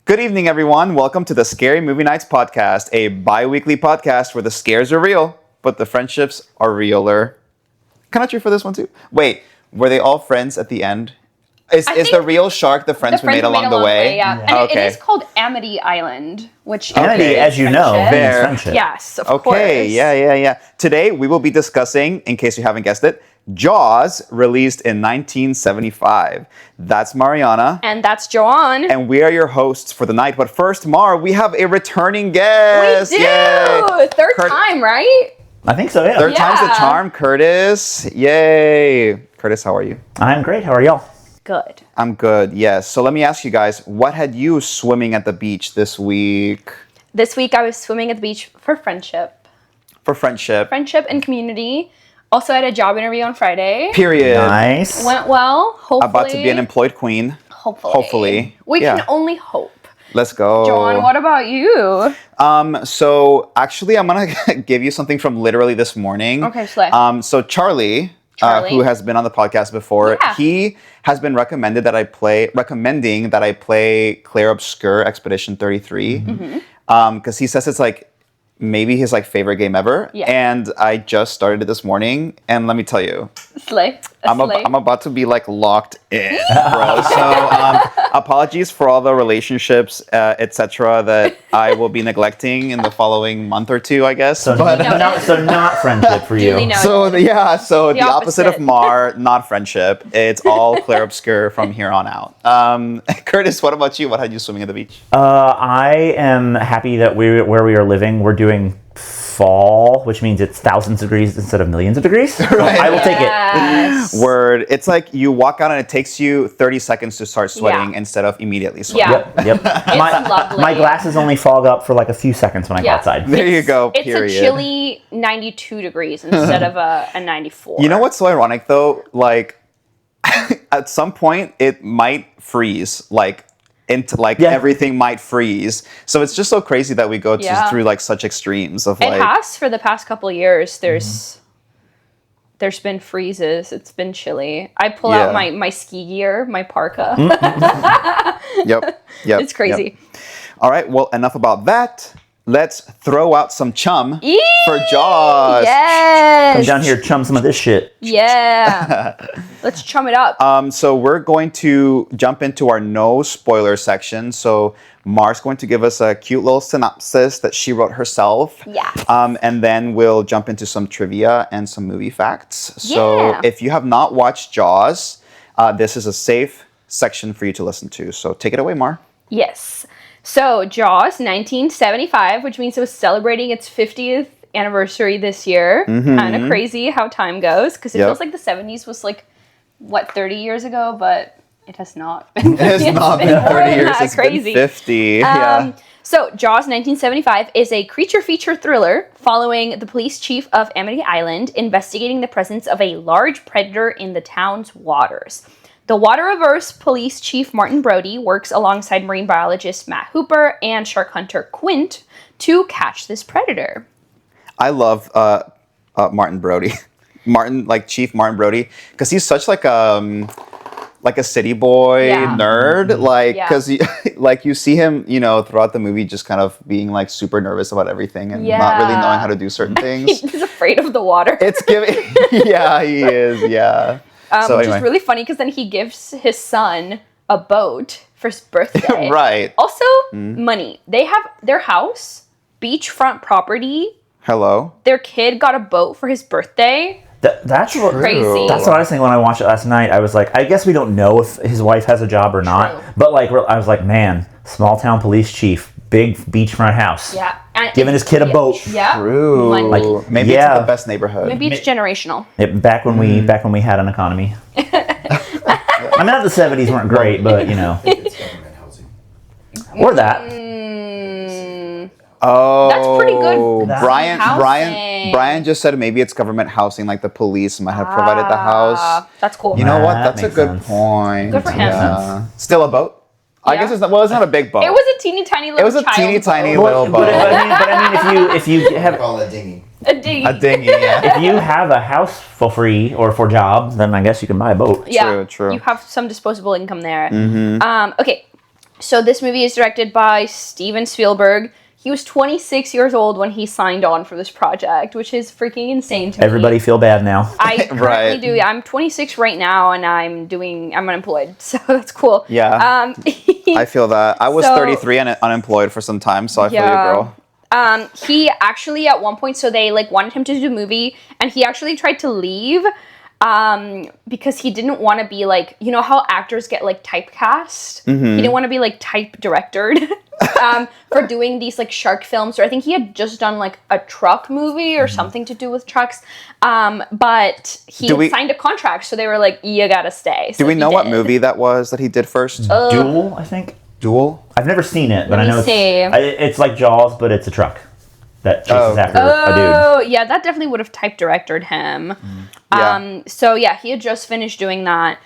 Good evening, everyone. Welcome to the Scary Movie Nights podcast, a bi-weekly podcast where the scares are real, but the friendships are realer. Kind of true for this one, too. Wait, were they all friends at the end? Is the real shark the friends we made along the way? Yeah. And it is called Amity Island, which Amity, as you know, means friendship. Yes, of course. Okay, yeah. Today, we will be discussing, in case you haven't guessed it, Jaws, released in 1975. That's Mariana. And that's Joan. And we are your hosts for the night. But first, Mar, we have a returning guest. We do! Yay. Third time, right? I think so, yeah. Third time's the charm, Curtis. Yay. Curtis, how are you? I'm great. How are y'all? Good. I'm good, yes. So let me ask you guys, what had you swimming at the beach this week? This week I was swimming at the beach for friendship. For friendship. Friendship and community. Also had a job interview on Friday. Period. Nice. Went well, hopefully. About to be an employed queen. Hopefully. We can only hope. Let's go. Joan, what about you? So actually, I'm going to give you something from literally this morning. Okay, slay. So Charlie, who has been on the podcast before, he has been recommending that I play Claire Obscure Expedition 33. Because he says it's like maybe his like favorite game ever. Yeah. And I just started it this morning, and let me tell you, Slay. I'm about to be like locked in, bro. So apologies for all the relationships, etc. that I will be neglecting in the following month or two, I guess. So, not friendship for you. So the opposite of opposite. Mar, not friendship. It's all Claire Obscure from here on out. Curtis, what about you? What had you swimming at the beach? I am happy that where we are living, we're doing fall, which means it's thousands of degrees instead of millions of degrees. So I will take it. Word. It's like you walk out and it takes you 30 seconds to start sweating instead of immediately sweating. Yeah. Yep. It's lovely. My glasses only fog up for like a few seconds when I go outside. There you go. It's period. a chilly 92 degrees instead of a 94. You know what's so ironic though? Like at some point it might freeze. Everything might freeze. So it's just so crazy that we go through like such extremes of It has for the past couple of years. There's been freezes. It's been chilly. I pull out my ski gear, my parka. Yep. It's crazy. Yep. All right. Well, enough about that. Let's throw out some chum for Jaws. Yes. Come down here, chum some of this shit. Yeah. Let's chum it up. So we're going to jump into our no spoiler section. So Mar's going to give us a cute little synopsis that she wrote herself. Yeah. And then we'll jump into some trivia and some movie facts. So if you have not watched Jaws, this is a safe section for you to listen to. So take it away, Mar. Yes. So Jaws 1975, which means it was celebrating its 50th anniversary this year. Kind of crazy how time goes, because it feels like the 70s was like, 30 years ago, but it has not been. It has not been 30 years. It's crazy. been 50. So Jaws 1975 is a creature feature thriller following the police chief of Amity Island investigating the presence of a large predator in the town's waters. The water-averse police chief Martin Brody works alongside marine biologist Matt Hooper and shark hunter Quint to catch this predator. I love Martin Brody. Chief Martin Brody, because he's such like a city boy nerd, because you see him, throughout the movie just kind of being like super nervous about everything and not really knowing how to do certain things. He's afraid of the water. It's giving, he is, Which is really funny because then he gives his son a boat for his birthday. Right. Also, money. They have their house, beachfront property. Hello. Their kid got a boat for his birthday. That's crazy. That's what I was thinking when I watched it last night. I was like, I guess we don't know if his wife has a job or not. But like, I was like, man, small town police chief, big beachfront house. Yeah. And giving his kid a boat. Yeah. True. Money. Maybe it's in the best neighborhood. Maybe it's generational. Back when we had an economy. I mean, not the 70s weren't great, but It's government housing. or that. Oh, That's pretty good. Brian just said maybe it's government housing, like the police might have provided the house. That's cool. You know what? That That's a makes good sense. Guys. point. Good for him. Yeah. Still a boat? I guess it's not. Well, it's not a big boat. It was a teeny tiny little. It was a teeny tiny boat. little boat. But I mean, if you have Call it dinghy. A dinghy. A dinghy. Yeah. if you have a house for free or for jobs, then I guess you can buy a boat. Yeah. True. You have some disposable income there. Mm-hmm. Okay. So this movie is directed by Steven Spielberg. He was 26 years old when he signed on for this project, which is freaking insane to me. Everybody feel bad now. I currently do. I'm 26 right now, and I'm unemployed, so that's cool. Yeah. I feel that. I was 33 and unemployed for some time, so I feel you, girl. He actually at one point, so they like wanted him to do the movie, and he actually tried to leave because he didn't want to be like, you know how actors get like typecast? Mm-hmm. He didn't want to be like type directed for doing these like shark films, or I think he had just done like a truck movie or something to do with trucks. But he signed a contract, so they were like, you gotta stay. So do we know what movie that was that he did first? Duel, I think. Duel? I've never seen it, but I know it's it's like Jaws, but it's a truck that chases after a dude. Oh, yeah, that definitely would have type directed him. Yeah. So yeah, he had just finished doing that.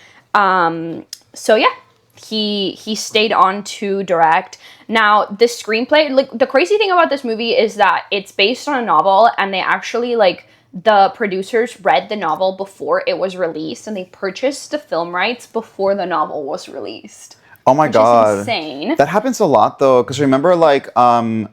So yeah, he stayed on to direct. Now, the screenplay, like the crazy thing about this movie is that it's based on a novel, and they actually like the producers read the novel before it was released, and they purchased the film rights before the novel was released. Oh my God. Is insane. That happens a lot though, because remember like for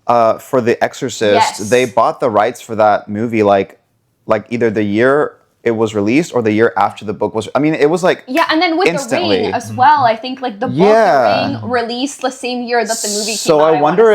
The Exorcist, they bought the rights for that movie like either the year it was released or the year after the book was. I mean, it was like and then with instantly. The Ring as well. I think like the book The Ring released the same year that the movie came out. So I wonder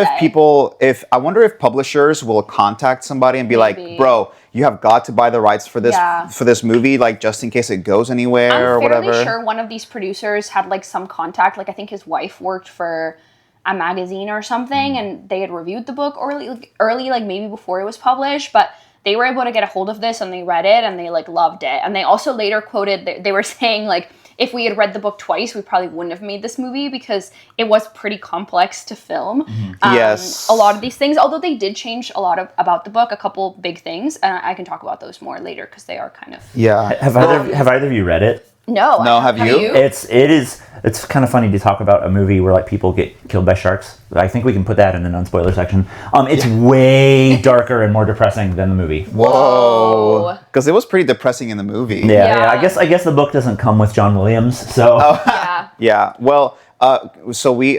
if publishers will contact somebody and be like, "Bro, you have got to buy the rights for this movie, like just in case it goes anywhere or whatever." I'm fairly sure one of these producers had like some contact. Like I think his wife worked for a magazine or something, and they had reviewed the book early, like maybe before it was published, but they were able to get a hold of this and they read it and they like loved it. And they also later quoted, they were saying like, if we had read the book twice, we probably wouldn't have made this movie because it was pretty complex to film. Yes. A lot of these things, although they did change a lot about the book, a couple big things, and I can talk about those more later because they are kind of... Yeah. Have either of you read it? No. Have you? It's kind of funny to talk about a movie where like people get killed by sharks. I think we can put that in the non-spoiler section. It's way darker and more depressing than the movie. Whoa. Because it was pretty depressing in the movie. Yeah. I guess the book doesn't come with John Williams, so. Yeah. Well, so we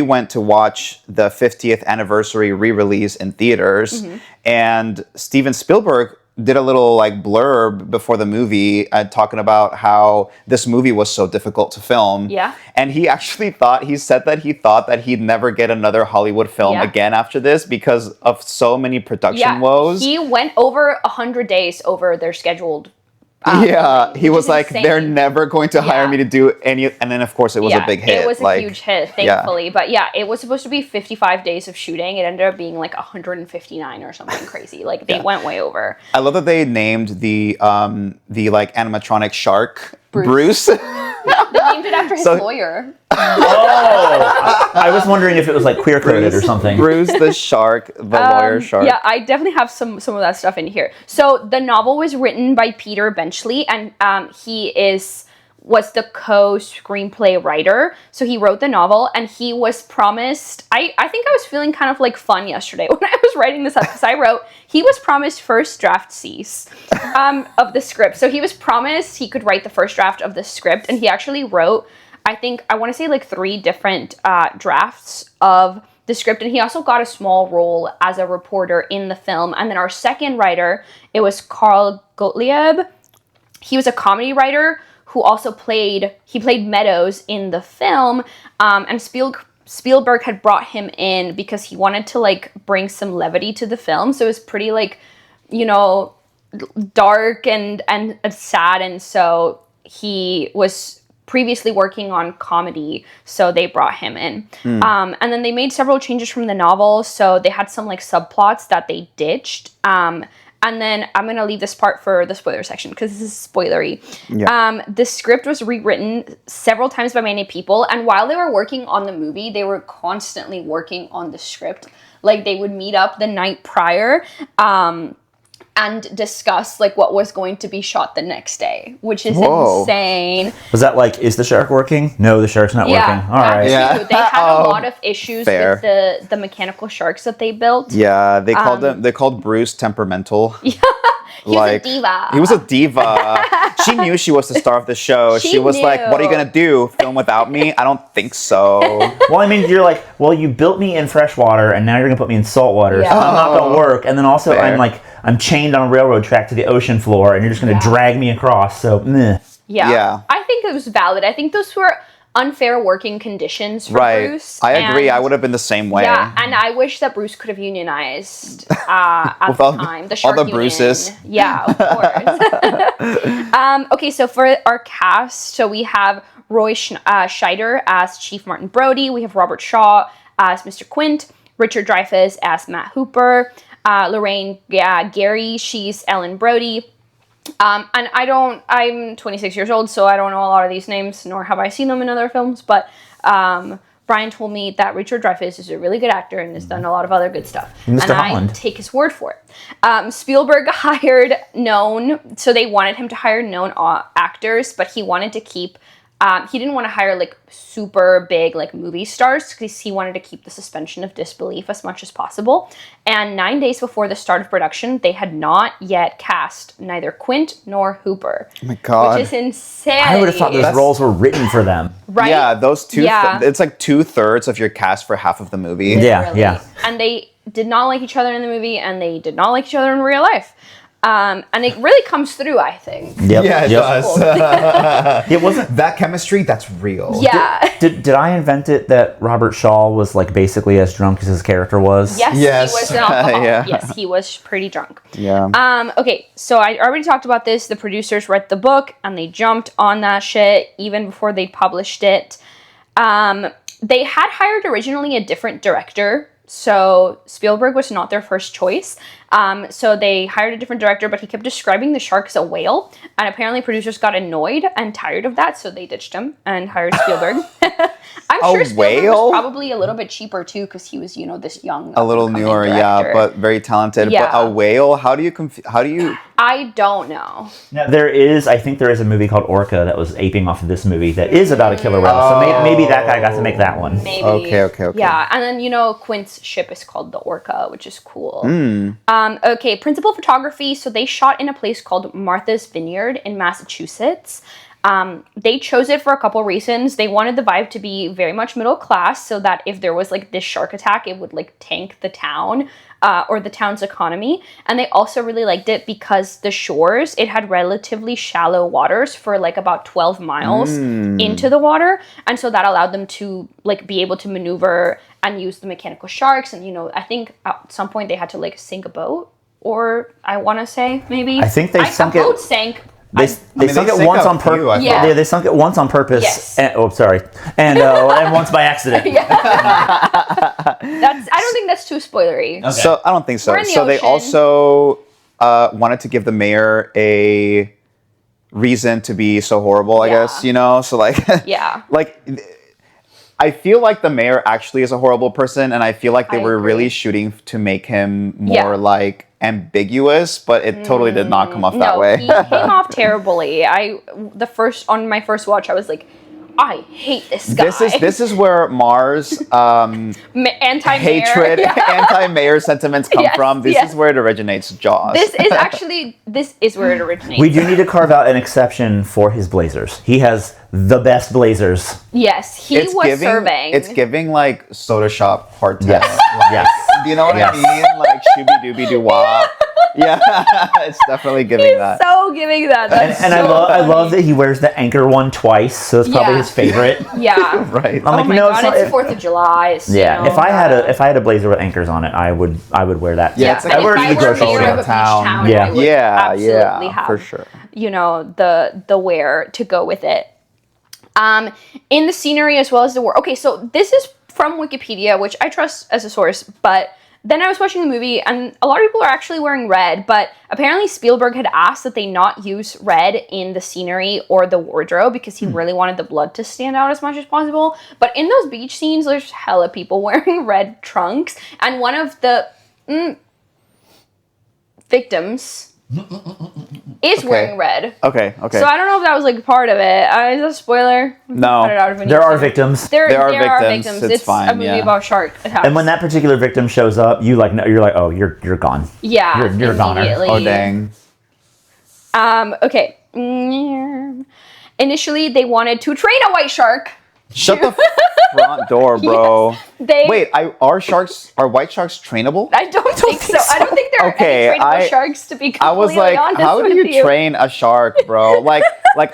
went to watch the 50th anniversary re-release in theaters, and Steven Spielberg did a little like blurb before the movie talking about how this movie was so difficult to film. Yeah. And he actually said that he thought that he'd never get another Hollywood film again after this because of so many production woes. He went over 100 days over their scheduled he was like, insane. They're never going to hire me to do any, and then of course it was a big hit. It was a huge hit, thankfully. But it was supposed to be 55 days of shooting. It ended up being like 159 or something crazy. Like they went way over. I love that they named the like animatronic shark Bruce. They named it after his lawyer. I was wondering if it was like queer coded or something. Bruce the shark, the lawyer shark. Yeah, I definitely have some of that stuff in here. So the novel was written by Peter Benchley, and he was the co-screenplay writer. So he wrote the novel, and he was promised... I think I was feeling kind of like fun yesterday when I was writing this up, because I wrote, he was promised first draft cease of the script. So he was promised he could write the first draft of the script, and he actually wrote, I want to say like 3 different drafts of the script, and he also got a small role as a reporter in the film. And then our second writer, it was Carl Gottlieb. He was a comedy writer who also played Meadows in the film, and Spielberg had brought him in because he wanted to like bring some levity to the film. So it was pretty like, dark and sad, and so he was previously working on comedy, so they brought him in. And then they made several changes from the novel, so they had some like subplots that they ditched. And then I'm going to leave this part for the spoiler section because this is spoilery. Yeah. The script was rewritten several times by many people, and while they were working on the movie, they were constantly working on the script. Like they would meet up the night prior, and discuss like what was going to be shot the next day, which is insane. Was that like, is the shark working? No, the shark's not working. All right. Yeah. They had a lot of issues with the mechanical sharks that they built. Yeah, they called Bruce temperamental. Yeah. He was a diva. He was a diva. She knew she was the star of the show. She was like, what are you going to do? Film without me? I don't think so. Well, I mean, you're like, well, you built me in fresh water, and now you're going to put me in salt water, so I'm not going to work. And then also, Fair. I'm chained on a railroad track to the ocean floor, and you're just going to drag me across, so meh. Yeah. I think it was valid. I think those were unfair working conditions for Bruce. I agree. I would have been the same way. Yeah, and I wish that Bruce could have unionized at the time. The Shark all the Union. Bruces. Yeah, of course. Okay, so for our cast, so we have Roy Scheider as Chief Martin Brody. We have Robert Shaw as Mr. Quint. Richard Dreyfuss as Matt Hooper. Lorraine Gary, she's Ellen Brody. And I'm 26 years old, so I don't know a lot of these names, nor have I seen them in other films, but Brian told me that Richard Dreyfuss is a really good actor and has done a lot of other good stuff. Mr. And Holland. I take his word for it. Spielberg hired known, so they wanted him to hire known actors, but he wanted to keep, he didn't want to hire like super big like movie stars because he wanted to keep the suspension of disbelief as much as possible. And 9 days before the start of production, they had not yet cast neither Quint nor Hooper. Oh my God. Which is insane. I would have thought those roles were written for them. Right? Yeah, those two. Yeah. It's like 2/3 of your cast for half of the movie. Yeah, yeah. And they did not like each other in the movie, and they did not like each other in real life. And it really comes through, I think. Yep. Yeah, it does. It wasn't. That chemistry, that's real. Yeah. Did I invent it that Robert Shaw was like basically as drunk as his character was? Yes, Yes. he was an alcoholic. Yeah. Yes, he was pretty drunk. Yeah. Okay, so I already talked about this. The producers read the book, and they jumped on that shit even before they published it. They had hired originally a different director, so Spielberg was not their first choice. So they hired a different director, but he kept describing the shark as a whale, and apparently producers got annoyed and tired of that, so they ditched him and hired Spielberg. I'm sure Spielberg whale? was probably a little bit cheaper too, because he was, this young, A little newer, director. yeah, but very talented. Yeah. But a whale, how do you I don't know. Now, I think there is a movie called Orca that was aping off of this movie that is about a killer whale. So maybe that guy got to make that one. Maybe. Okay. Yeah, and then, Quint's ship is called the Orca, which is cool. Okay, principal photography. So they shot in a place called Martha's Vineyard in Massachusetts. They chose it for a couple reasons. They wanted the vibe to be very much middle class, so that if there was like this shark attack, it would like tank the town or the town's economy. And they also really liked it because the shores, it had relatively shallow waters for like about 12 miles into the water. And so that allowed them to like be able to maneuver and use the mechanical sharks. And, I think at some point they had to like sink a boat, or I want to say maybe. I think they sunk it. A boat sank. They sunk it once on purpose. Yeah. They sunk it once on purpose. Yes. And once by accident. I don't think that's too spoilery. Okay. So I don't think so. We're in the So they ocean. also wanted to give the mayor a reason to be so horrible, I guess, So like Yeah. like I feel like the mayor actually is a horrible person, and I feel like they were really shooting to make him more like ambiguous, but it totally did not come off that way. He came off terribly. On my first watch, I was like, I hate this guy. This is where Mars anti-mayor. hatred, anti-mayor sentiments come from. This is where it originates. Jaws. This is where it originates. We do need to carve out an exception for his blazers. He has the best blazers. Yes, he was serving. It's giving like Soda Shop Part 10. Yes. Yes. Do you know what I mean? Like shooby dooby doo wah. Yeah, it's definitely giving that. So giving that. That's And I love that he wears the anchor one twice, so it's probably his favorite. Yeah. Right. I'm like, Oh my god, it's 4th of July. So, if I had a blazer with anchors on it, I would wear that. Yeah, it's like and I wear if it I to the were grocery mayor store. of a beach Town. town, Yeah. I would absolutely have, for sure. the wear to go with it. In the scenery as well as the war. Okay, so this is from Wikipedia, which I trust as a source, but then I was watching the movie, and a lot of people are actually wearing red, but apparently Spielberg had asked that they not use red in the scenery or the wardrobe because he really wanted the blood to stand out as much as possible. But in those beach scenes, there's hella people wearing red trunks, and one of the victims is wearing red. Okay. So I don't know if that was like part of it. Is that a spoiler? No. Cut it out if it There needs are to. victims. There are are victims. victims. It's fine, a movie about shark attacks. And when that particular victim shows up, you're like, oh, you're gone. you're you're a goner. immediately. Oh dang. Okay. Initially, they wanted to train a white shark. Shut the front door, bro. Yes, Wait, are white sharks trainable? I don't think so. I don't think there are any trainable sharks, to be completely I was like, honest how do with you train a shark, bro? like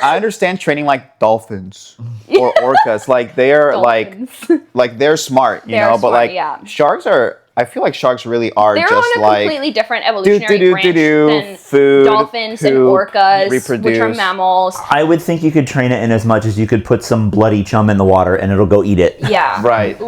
I understand training like dolphins or orcas. Like they're like they're smart, you know, but like sharks are, I feel like sharks really are they're just on a completely different evolutionary branch than food, dolphins and orcas, reproduce. which are mammals. I would think you could train it in as much as you could put some bloody chum in the water and it'll go eat it. Yeah. Right.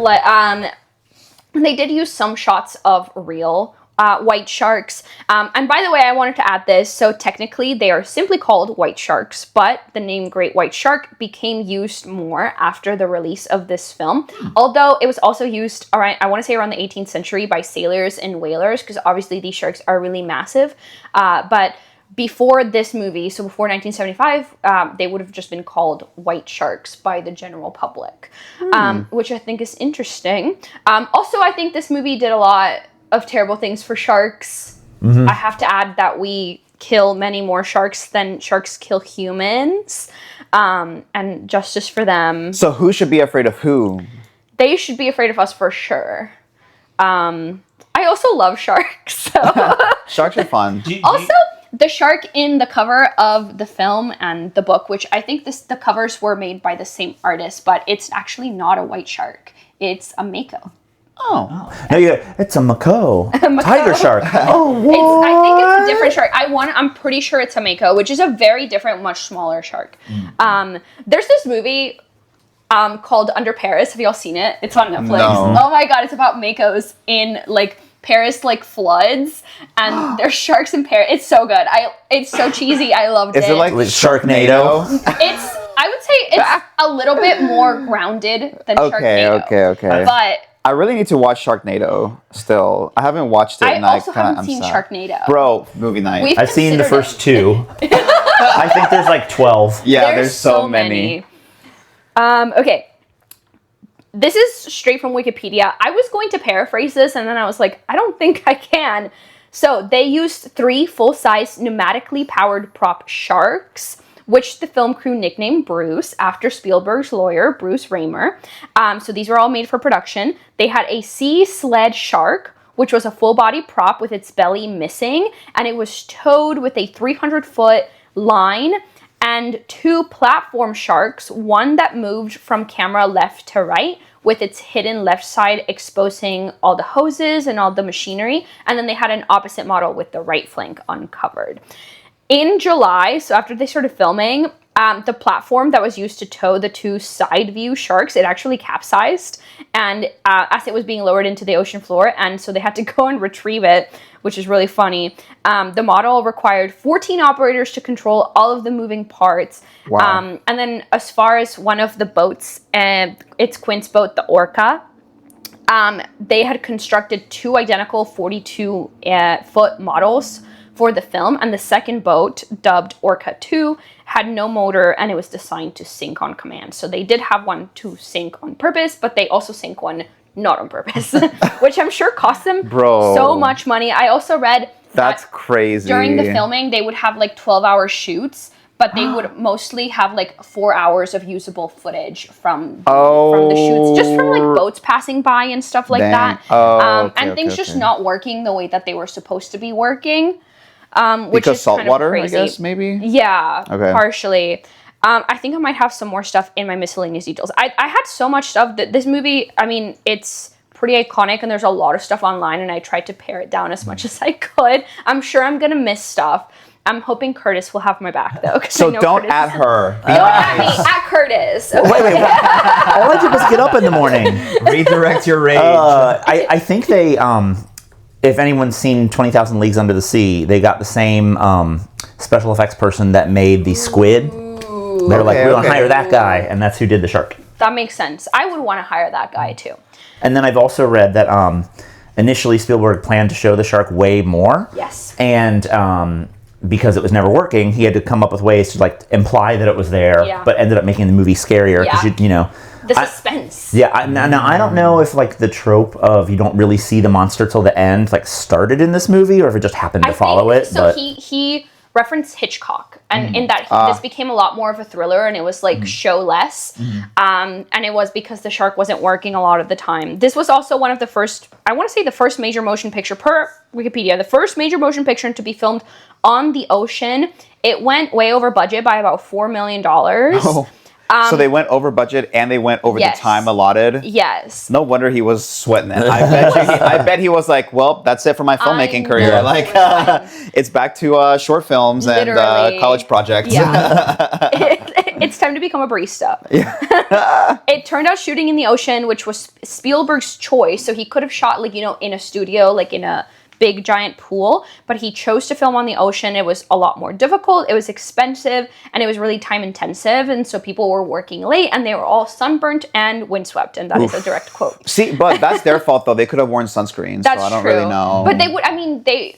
They did use some shots of real white sharks. And by the way, I wanted to add this. So technically, they are simply called white sharks, but the name Great White Shark became used more after the release of this film. Although it was also used around, I want to say around the 18th century by sailors and whalers, because obviously these sharks are really massive. But before this movie, so before 1975, they would have just been called white sharks by the general public, which I think is interesting. Also, I think this movie did a lot of terrible things for sharks. I have to add that we kill many more sharks than sharks kill humans, and justice for them. So who should be afraid of who? They should be afraid of us for sure. I also love sharks. So. Sharks are fun. Also, the shark in the cover of the film and the book, which I think the covers were made by the same artist, but it's actually not a white shark. It's a mako. Oh. No, it's a mako. Tiger shark. Oh, what? I think it's a different shark. I'm pretty sure it's a mako, which is a very different, much smaller shark. There's this movie called Under Paris. Have y'all seen it? It's on Netflix. No. Oh my god, it's about makos in like Paris like floods, and there's sharks in Paris. It's so good. It's so cheesy. I loved it. Is it like Sharknado? I would say it's a little bit more grounded than Sharknado. Okay. But I really need to watch Sharknado still. I haven't watched it. I also haven't seen Sharknado. Bro, movie night. I've seen the first 2. I think there's like 12. Yeah, there's so many. Okay. This is straight from Wikipedia. I was going to paraphrase this, and then I was like, I don't think I can. So they used 3 full-size pneumatically powered prop sharks, which the film crew nicknamed Bruce, after Spielberg's lawyer, Bruce Raymer. So these were all made for production. They had a sea sled shark, which was a full-body prop with its belly missing, and it was towed with a 300-foot line, and 2 platform sharks, one that moved from camera left to right, with its hidden left side exposing all the hoses and all the machinery, and then they had an opposite model with the right flank uncovered. In July, so after they started filming, the platform that was used to tow the 2 side view sharks, it actually capsized, and as it was being lowered into the ocean floor, and so they had to go and retrieve it, which is really funny. The model required 14 operators to control all of the moving parts. Wow. And then as far as one of the boats, it's Quint's boat, the Orca, they had constructed 2 identical 42-foot models for the film, and the second boat, dubbed Orca 2, had no motor, and it was designed to sink on command. So they did have one to sink on purpose, but they also sank one not on purpose, which I'm sure cost them so much money. I also read that's crazy. During the filming, they would have like 12-hour shoots, but they would mostly have like 4 hours of usable footage from the shoots, just from like boats passing by and stuff like that. And things just not working the way that they were supposed to be working. Which because is salt kind of water, crazy. I guess, maybe? Yeah, okay. Partially. I think I might have some more stuff in my miscellaneous details. I had so much stuff that this movie, I mean, it's pretty iconic and there's a lot of stuff online, and I tried to pare it down as much as I could. I'm sure I'm going to miss stuff. I'm hoping Curtis will have my back, though. So don't Curtis at her. Don't at me. At Curtis. Okay. Wait. All I did was get up in the morning. Redirect your rage. I think they... if anyone's seen 20,000 Leagues Under the Sea, they got the same special effects person that made the squid. They're like, we're going to hire that guy, and that's who did the shark. That makes sense. I would want to hire that guy, too. And then I've also read that initially Spielberg planned to show the shark way more. Yes. And because it was never working, he had to come up with ways to like imply that it was there, but ended up making the movie scarier because you know. The suspense. Now I don't know if like the trope of you don't really see the monster till the end like started in this movie, or if it just happened to follow it. So but he referenced Hitchcock, and in that this became a lot more of a thriller, and it was like show less, and it was because the shark wasn't working a lot of the time. This was also one of the first, I want to say the first major motion picture, per Wikipedia, the first major motion picture to be filmed on the ocean. It went way over budget by about $4 million. Oh. So they went over budget and they went over the time allotted. Yes. No wonder he was sweating it. I bet he was like, well, that's it for my filmmaking career. Like, it's back to short films and college projects. Yeah. It's time to become a barista. Yeah. It turned out shooting in the ocean, which was Spielberg's choice. So he could have shot like, in a studio, like in a big giant pool, but he chose to film on the ocean. It was a lot more difficult, it was expensive, and it was really time intensive, and so people were working late and they were all sunburnt and windswept, and that is a direct quote. See, but that's their fault though. They could have worn sunscreen. That's so I don't true. really know. But they would,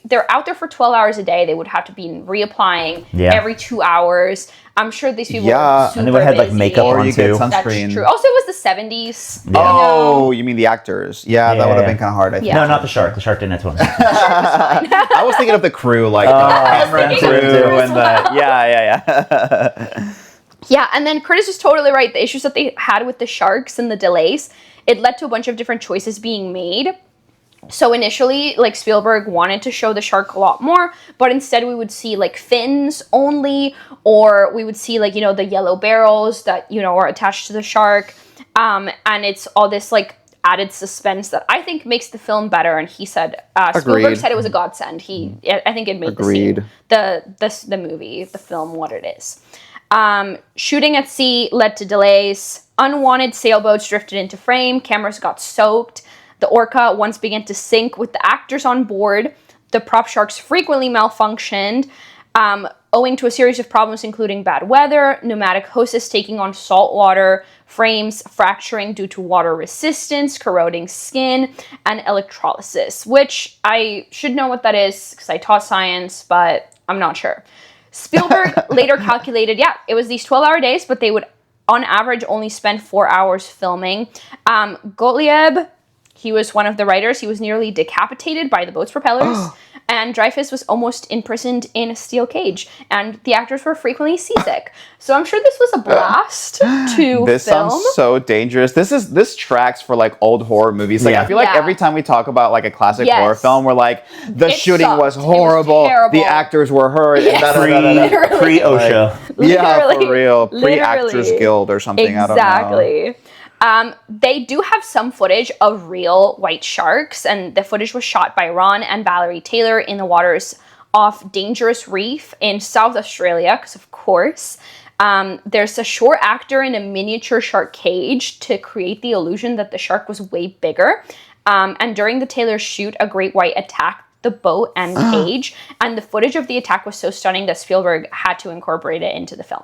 they're out there for 12 hours a day. They would have to be reapplying every 2 hours. I'm sure these people were super and they would have like makeup or on you too. get sunscreen. That's true. Also, it was the 70s. Oh, you mean the actors? Yeah, that would have been kind of hard. I think. No, not the shark. The shark didn't have to. I was thinking of the crew, like the camera crew and the yeah. Yeah, and then Curtis is totally right. The issues that they had with the sharks and the delays, it led to a bunch of different choices being made. So initially, like, Spielberg wanted to show the shark a lot more, but instead we would see like fins only, or we would see like, the yellow barrels that, are attached to the shark. And it's all this like added suspense that I think makes the film better. And he said, Spielberg said it was a godsend. I think it made the scene, the movie, the film, what it is. Shooting at sea led to delays. Unwanted sailboats drifted into frame. Cameras got soaked. The Orca once began to sink with the actors on board. The prop sharks frequently malfunctioned, owing to a series of problems including bad weather, pneumatic hoses taking on salt water, frames fracturing due to water resistance, corroding skin, and electrolysis, which I should know what that is because I taught science, but I'm not sure. Spielberg later calculated, it was these 12-hour days, but they would, on average, only spend 4 hours filming. Gottlieb, he was one of the writers. He was nearly decapitated by the boat's propellers. And Dreyfuss was almost imprisoned in a steel cage. And the actors were frequently seasick. So I'm sure this was a blast to This film. sounds so dangerous. This tracks for like old horror movies. Like I feel like every time we talk about like a classic horror film, we're like, the shooting was horrible. The actors were hurt. Pre-OSHA. Yeah, for real. Pre-Actors Guild or something. Exactly. I don't know. They do have some footage of real white sharks, and the footage was shot by Ron and Valerie Taylor in the waters off Dangerous Reef in South Australia, because of course. There's a short actor in a miniature shark cage to create the illusion that the shark was way bigger. And during the Taylor shoot, a great white attacked the boat and cage, and the footage of the attack was so stunning that Spielberg had to incorporate it into the film.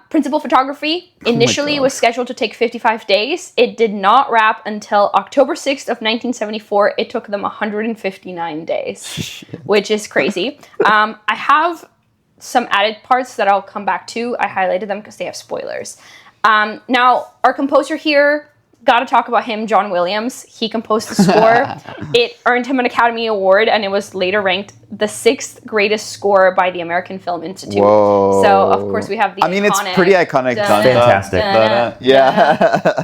Principal photography initially was scheduled to take 55 days. It did not wrap until October 6th of 1974. It took them 159 days, which is crazy. I have some added parts that I'll come back to. I highlighted them because they have spoilers. Now, our composer here, gotta talk about him, John Williams. He composed the score. It earned him an Academy Award, and it was later ranked the 6th greatest score by the American Film Institute. Whoa. So, of course, we have the iconic... it's pretty iconic. Fantastic.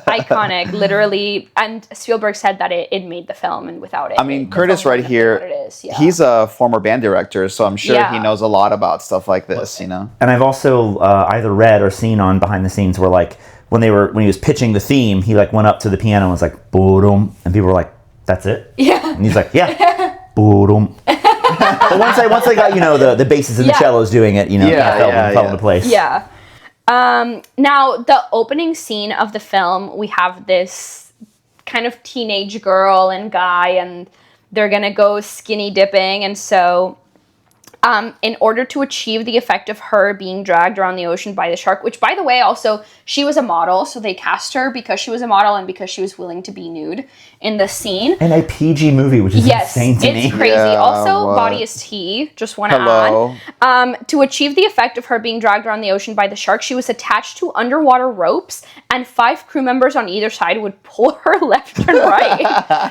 Iconic, literally. And Spielberg said that it made the film, and without it... I mean, Curtis right here, he's a former band director, so I'm sure he knows a lot about stuff like this, And I've also either read or seen on behind the scenes where, like, when he was pitching the theme, he like went up to the piano and was like, boom, and people were like, that's it? Yeah. And he's like, yeah, boom. But once they got, the basses and the cellos doing it, it fell into place. Yeah. Now, the opening scene of the film, we have this kind of teenage girl and guy, and they're gonna go skinny dipping, and so... in order to achieve the effect of her being dragged around the ocean by the shark, which, by the way, also, she was a model, so they cast her because she was a model and because she was willing to be nude in the scene. In a PG movie, which is insane to me. It's crazy. Also, Body is Tea, just want to add. To achieve the effect of her being dragged around the ocean by the shark, she was attached to underwater ropes, and 5 crew members on either side would pull her left and right.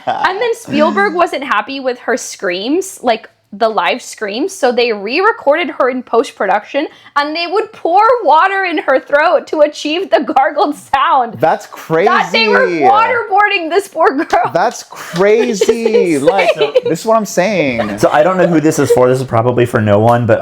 And then Spielberg wasn't happy with her screams, like, the live screams, so they re-recorded her in post-production, and they would pour water in her throat to achieve the gargled sound. That's crazy. That they were waterboarding this poor girl. That's crazy. Like, this is what I'm saying. So I don't know who this is for. This is probably for no one, but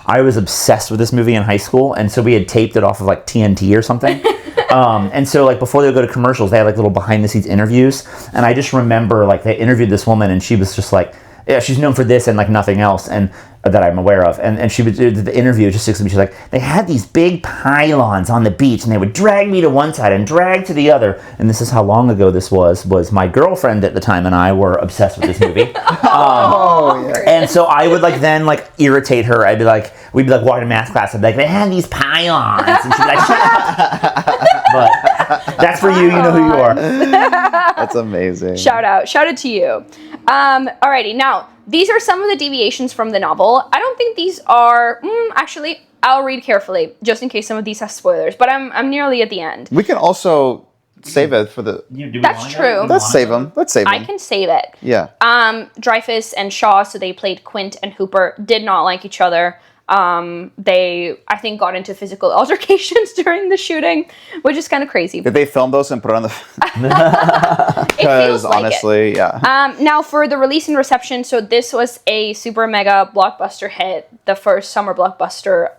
I was obsessed with this movie in high school, and so we had taped it off of like TNT or something. And so like before they would go to commercials, they had like little behind the scenes interviews, and I just remember like they interviewed this woman, and she was just like, yeah, she's known for this and like nothing else, and that I'm aware of. And she would do the interview just to me. She's like, they had these big pylons on the beach, and they would drag me to one side and drag to the other. And this is how long ago this was my girlfriend at the time and I were obsessed with this movie. And so I would like then like irritate her. I'd be like, we'd be like walking to math class. I'd be like, they had these pylons, and she'd be like, shut up. But that's for you. You know who you are. That's amazing. Shout out to you. Alrighty, now these are some of the deviations from the novel. I don't think these are. Actually, I'll read carefully just in case some of these have spoilers. But I'm nearly at the end. We can also save it for the. That's true. Let's save them. I can save it. Yeah. Dreyfuss and Shaw, so they played Quint and Hooper, did not like each other. They, I think, got into physical altercations during the shooting, which is kind of crazy. Did they film those and put it on the... Because honestly, yeah. Now for the release and reception, so this was a super mega blockbuster hit, the first summer blockbuster,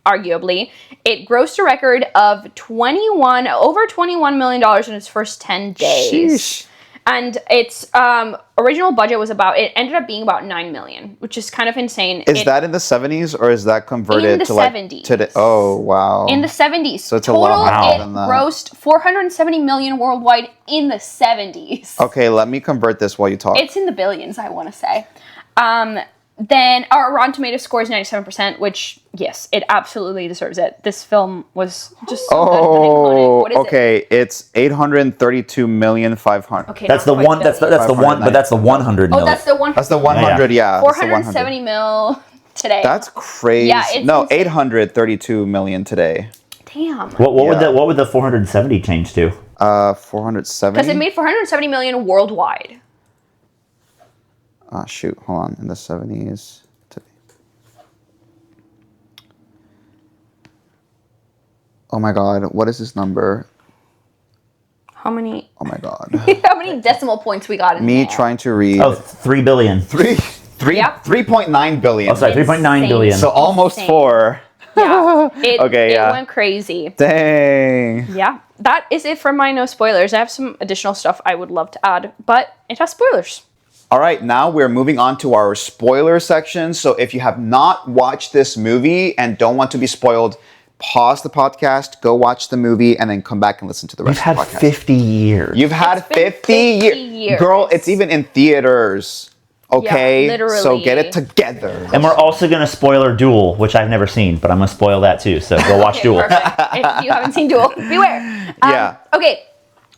arguably. It grossed a record of over $21 million in its first 10 days. Sheesh. And its original budget was it ended up being about $9 million, which is kind of insane. Is that in the 70s or is that converted in the to 70s. Like today? Oh, wow. In the 70s. So it's a lot more than that. It grossed $470 million worldwide in the 70s. Okay, let me convert this while you talk. It's in the billions, I want to say. Then our Rotten Tomatoes score is 97%, which, yes, it absolutely deserves it. This film was just so good. What is it? It's 832,500,000. Okay, that's the one. That's the one. But that's the 100 million. Oh, that's the one. That's the 100. Yeah. 470 mil today. That's crazy. Yeah, it's insane. 832 million today. Damn. What would the 470 change to? 470. Because it made 470 million worldwide. Shoot, hold on. In the 70s. Oh my God, what is this number? How many? Oh my God. How many decimal points we got in Me there? trying to read. Oh, 3 billion. 3.9 billion. Oh, sorry, 3.9 billion. So almost 4. Yeah. It went crazy. Dang. Yeah. That is it for my no spoilers. I have some additional stuff I would love to add, but it has spoilers. All right, now we're moving on to our spoiler section. So if you have not watched this movie and don't want to be spoiled, pause the podcast, go watch the movie, and then come back and listen to the rest of the podcast. You've had 50 years. You've had 50 years. Girl, it's even in theaters. Okay? Yeah, literally. So get it together. And we're also going to spoiler Duel, which I've never seen, but I'm going to spoil that too. So go watch Duel. Perfect. If you haven't seen Duel, beware. Yeah. Okay,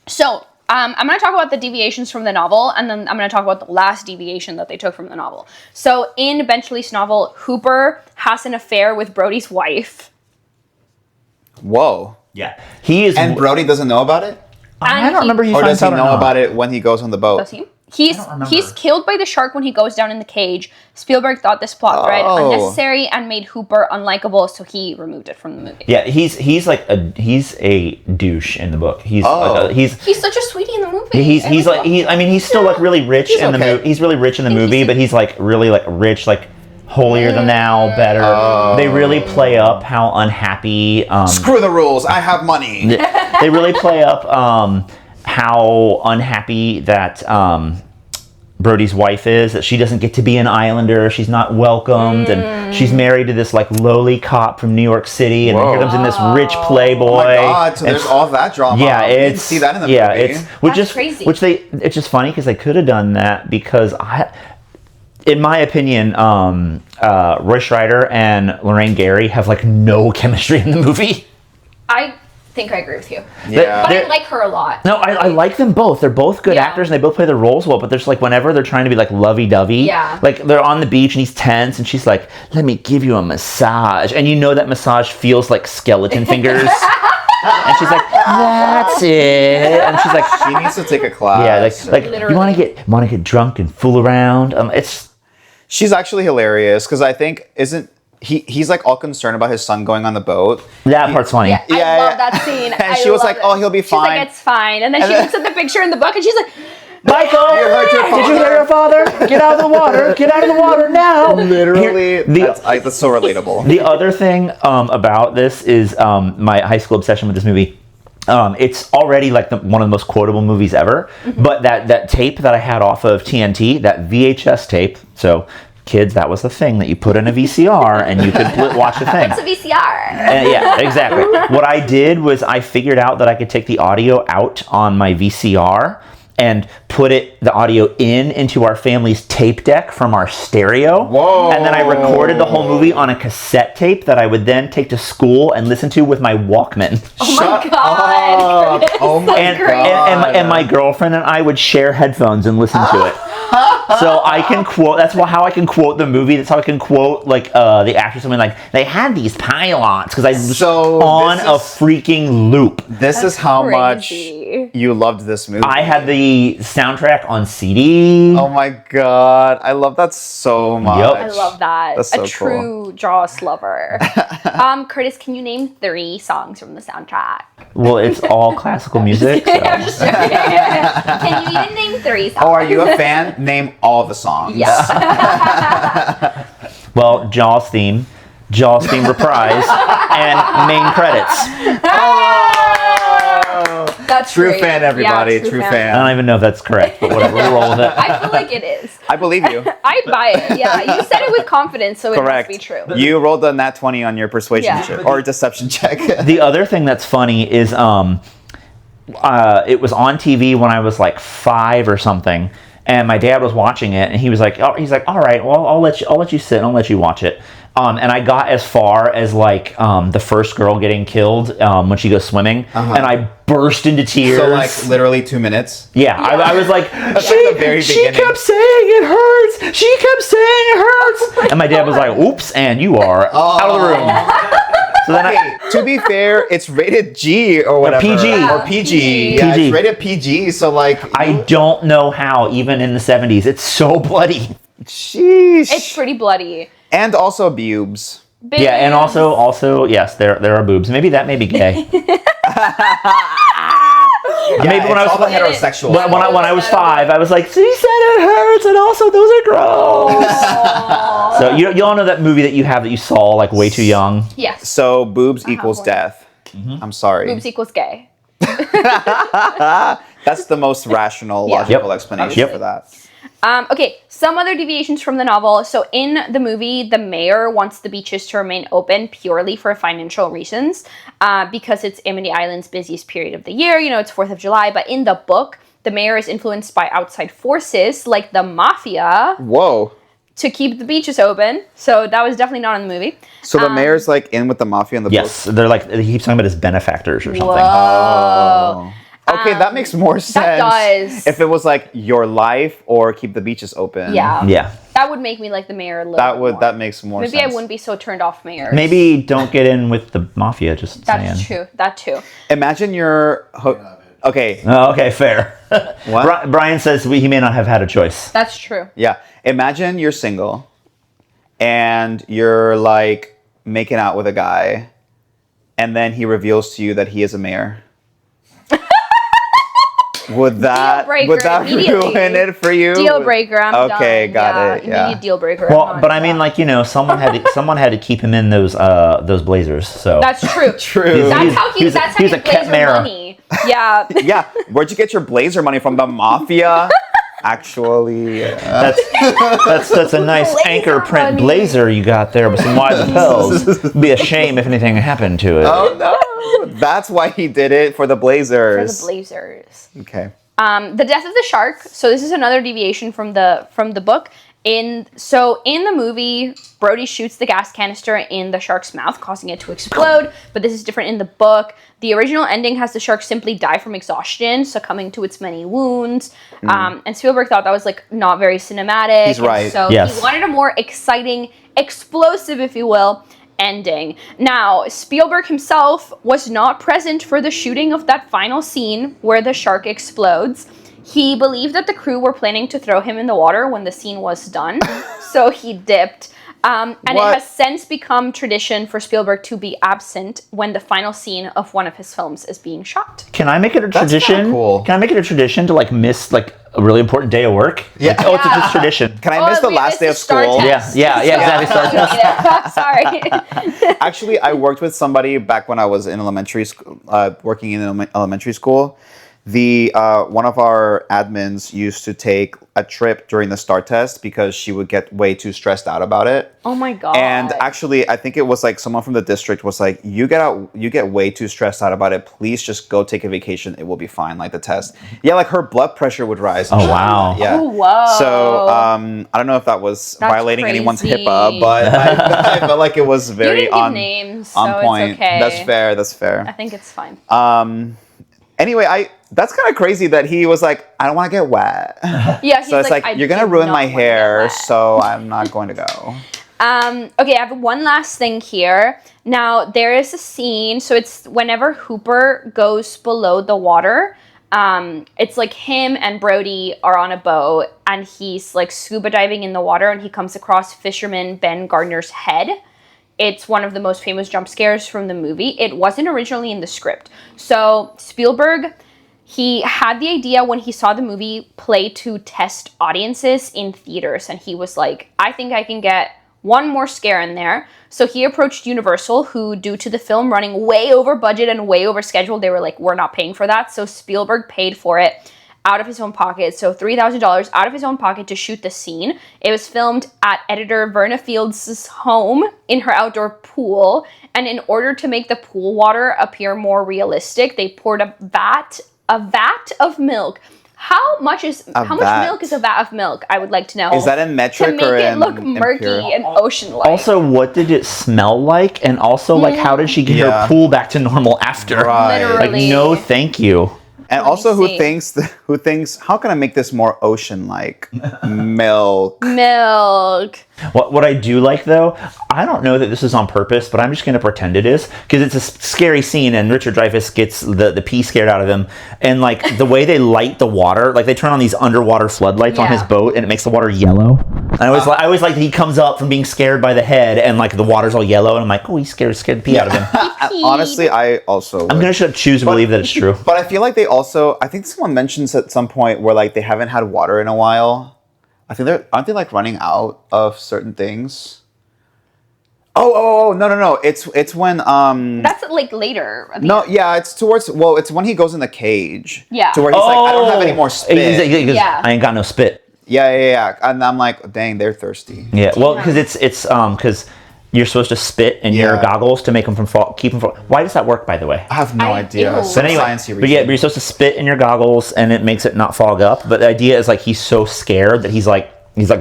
so I'm going to talk about the deviations from the novel, and then I'm going to talk about the last deviation that they took from the novel. So in Benchley's novel, Hooper has an affair with Brody's wife. Whoa. Yeah. And Brody doesn't know about it? I don't remember. Or does he know about it when he goes on the boat? Does he? He's killed by the shark when he goes down in the cage. Spielberg thought this plot thread unnecessary and made Hooper unlikable, so he removed it from the movie. Yeah, he's a douche in the book. He's such a sweetie in the movie. He's still like really rich in the movie. He's really rich in the movie, but he's like really like rich, like holier than thou, better. They really play up how unhappy. Screw the rules. I have money. They really play up how unhappy that Brody's wife is, that she doesn't get to be an islander, she's not welcomed, and she's married to this like lowly cop from New York City, and then here comes in this rich playboy. Oh my God, so there's all that drama. Yeah, you didn't see that in the movie. That's crazy. It's just funny because they could have done that because in my opinion, Roy Scheider and Lorraine Gary have like no chemistry in the movie. I think I agree with you. Yeah. But I like her a lot. No, I like them both. They're both good actors and they both play their roles well, but there's like whenever they're trying to be like lovey-dovey, like they're on the beach and he's tense and she's like, let me give you a massage. And you know that massage feels like skeleton fingers. And she's like, that's it. And she's like, she needs to take a class. Yeah, like you want to get drunk and fool around. She's actually hilarious because I think he's like all concerned about his son going on the boat. That part's funny. Yeah, I love that scene. And she was like, "Oh, he'll be fine." She's like, "It's fine." And then she looks at the picture in the book and she's like, Michael, hurt your did you hear your father? Get out of the water! Get out of the water now! Literally, that's so relatable. The other thing about this is my high school obsession with this movie. It's already like one of the most quotable movies ever. But that tape that I had off of TNT, that VHS tape, so kids, that was the thing that you put in a VCR and you could watch the thing. "What's a VCR?" Yeah, exactly. What I did was I figured out that I could take the audio out on my VCR and put the audio into our family's tape deck from our stereo. Whoa. And then I recorded the whole movie on a cassette tape that I would then take to school and listen to with my Walkman. Oh my god! Chris, Oh my that's great. God. And my girlfriend and I would share headphones and listen to it. So I can quote, that's how I can quote the movie. That's how I can quote like the actor, something like, "They had these pilots," because I was on a freaking loop. This is how much crazy. you loved this movie. I had the soundtrack on CD. Oh my god, I love that so much. Yep. I love that. That's so a true Jaws lover. Curtis, can you name 3 songs from the soundtrack? Well, it's all classical music. So. I'm just joking. Can you even name 3 songs? Oh, are you a fan? Name all the songs. Yes. Well, Jaws theme reprise, and main credits. That's True great. fan, everybody. Yeah, true I fan. don't even know if that's correct, but whatever, we'll roll with it. I feel like it is. I believe you. I buy it. Yeah, you said it with confidence, so Correct. it must be true. You rolled a nat 20 on your persuasion Yeah. check or deception check. The other thing that's funny is it was on TV when I was like 5 or something, and my dad was watching it, and he was like, "All right, well, I'll let you sit, and I'll let you watch it." And I got as far as like the first girl getting killed when she goes swimming, and I burst into tears. So like literally 2 minutes. Yeah, I was like, like the very she beginning. kept saying it hurts. She kept saying it hurts. And my dad was like, "Oops," and you are out of the room. So then Hey, to be fair, it's rated G or whatever. PG. Or PG. Yeah, PG. it's rated PG, so like... I don't know how, even in the 70s, it's so bloody. Sheesh. It's pretty bloody. And also boobs. Big Yeah, and also, yes, there are boobs. Maybe that may be gay. Maybe when I was all the heterosexual. when I was 5, I was like, "She said it hurts, and also those are gross." So you all know that movie that you have that you saw like way too young. Yes. So boobs equals one. death. I'm sorry. Boobs equals gay. That's the most rational, logical explanation for that. Okay, some other deviations from the novel. So in the movie, the mayor wants the beaches to remain open purely for financial reasons because it's Amity Island's busiest period of the year. You know, it's 4th of July. But in the book, the mayor is influenced by outside forces like the mafia Whoa. to keep the beaches open. So that was definitely not in the movie. So the mayor's like in with the mafia in the Yes, book? they're like, he keeps talking about his benefactors or something. Oh. Okay, that makes more sense. That does. If it was like your life or keep the beaches open. Yeah. Yeah. That would make me like the mayor a little more. That makes more sense. Maybe I wouldn't be so turned off mayor. Maybe don't get in with the mafia, just That's saying. true. That too. Imagine you're okay. Oh, okay, fair. What? Brian says he may not have had a choice. That's true. Yeah. Imagine you're single and you're like making out with a guy and then he reveals to you that he is a mayor. Would that immediately. ruin it for you? Deal breaker. I'm done. Okay, got it. Yeah. Immediate deal breaker. Well, but I mean, like, you know, someone had to keep him in those blazers. So That's true. True. That's how he he's gets a blazer Ketmara. money. Yeah. Yeah. Where'd you get your blazer money from? The mafia? Actually. that's a nice Blazer anchor print money. blazer you got there with some wide lapels. It'd be a shame if anything happened to it. Oh no. That's why he did it for the For blazers. the blazers. Okay. The death of the shark. So this is another deviation from the book. In the movie, Brody shoots the gas canister in the shark's mouth, causing it to explode. But this is different in the book. The original ending has the shark simply die from exhaustion, succumbing to its many wounds. And Spielberg thought that was like not very cinematic. He's right. So Yes. he wanted a more exciting, explosive, if you will, ending. Now, Spielberg himself was not present for the shooting of that final scene where the shark explodes. He believed that the crew were planning to throw him in the water when the scene was done, so he dipped. And it has since become tradition for Spielberg to be absent when the final scene of one of his films is being shot. Can I make it a tradition? Cool. Can I make it a tradition to like miss like a really important day of work? Yeah. Like, it's just tradition. Can I miss the last day of school? Yeah, exactly. Sorry. Actually, I worked with somebody back when I was in elementary school, working in elementary school. One of our admins used to take a trip during the STAR test because she would get way too stressed out about it. Oh my God. And actually, I think it was like someone from the district was like, you get way too stressed out about it. Please just go take a vacation. It will be fine, like the test. Yeah, like her blood pressure would rise. Oh, wow. Yeah. Oh, whoa. So I don't know if that was violating anyone's HIPAA, but I felt like it was very on names, on so point. It's okay. That's fair. I think it's fine. Anyway, that's kind of crazy that he was like, I don't want to get wet. Yeah, he's so it's like you're gonna ruin my hair, so I'm not going to go. Okay, I have one last thing here. Now, there is a scene, so it's whenever Hooper goes below the water, it's like him and Brody are on a boat, and he's like scuba diving in the water, and he comes across fisherman Ben Gardner's head. It's one of the most famous jump scares from the movie. It wasn't originally in the script. So Spielberg, he had the idea when he saw the movie play to test audiences in theaters. And he was like, I think I can get one more scare in there. So he approached Universal, who, due to the film running way over budget and way over schedule, they were like, we're not paying for that. So Spielberg paid for it out of his own pocket, so $3,000 out of his own pocket to shoot the scene. It was filmed at editor Verna Fields' home in her outdoor pool, and in order to make the pool water appear more realistic, they poured a vat of milk. How much milk is a vat of milk? I would like to know. Is that in metric to make or it look murky imperial? and ocean-like? Also, what did it smell like? And also, like, how did she get her pool back to normal after? Right. Literally. Like, no, thank you. And also, who thinks, how can I make this more ocean-like? Milk. What I do like, though, I don't know that this is on purpose, but I'm just going to pretend it is, because it's a scary scene, and Richard Dreyfuss gets the pee scared out of him, and, like, the way they light the water, like, they turn on these underwater floodlights on his boat, and it makes the water yellow. And I always like that he comes up from being scared by the head, and, like, the water's all yellow, and I'm like, oh, he scared the pee out of him. Honestly, I also I'm going to choose to believe that it's true. But I feel like they also, I think someone mentions at some point where, like, they haven't had water in a while. I think aren't they like running out of certain things? Oh, no. It's when That's like later. No, yeah, it's when he goes in the cage. Yeah. To where he's like, I don't have any more spit. I ain't got no spit. Yeah. And I'm like, dang, they're thirsty. Yeah. Well, because it's because you're supposed to spit in your goggles to make them keep them from. Why does that work, by the way? I have no idea. But anyway, but you're supposed to spit in your goggles, and it makes it not fog up. But the idea is like he's so scared that he's like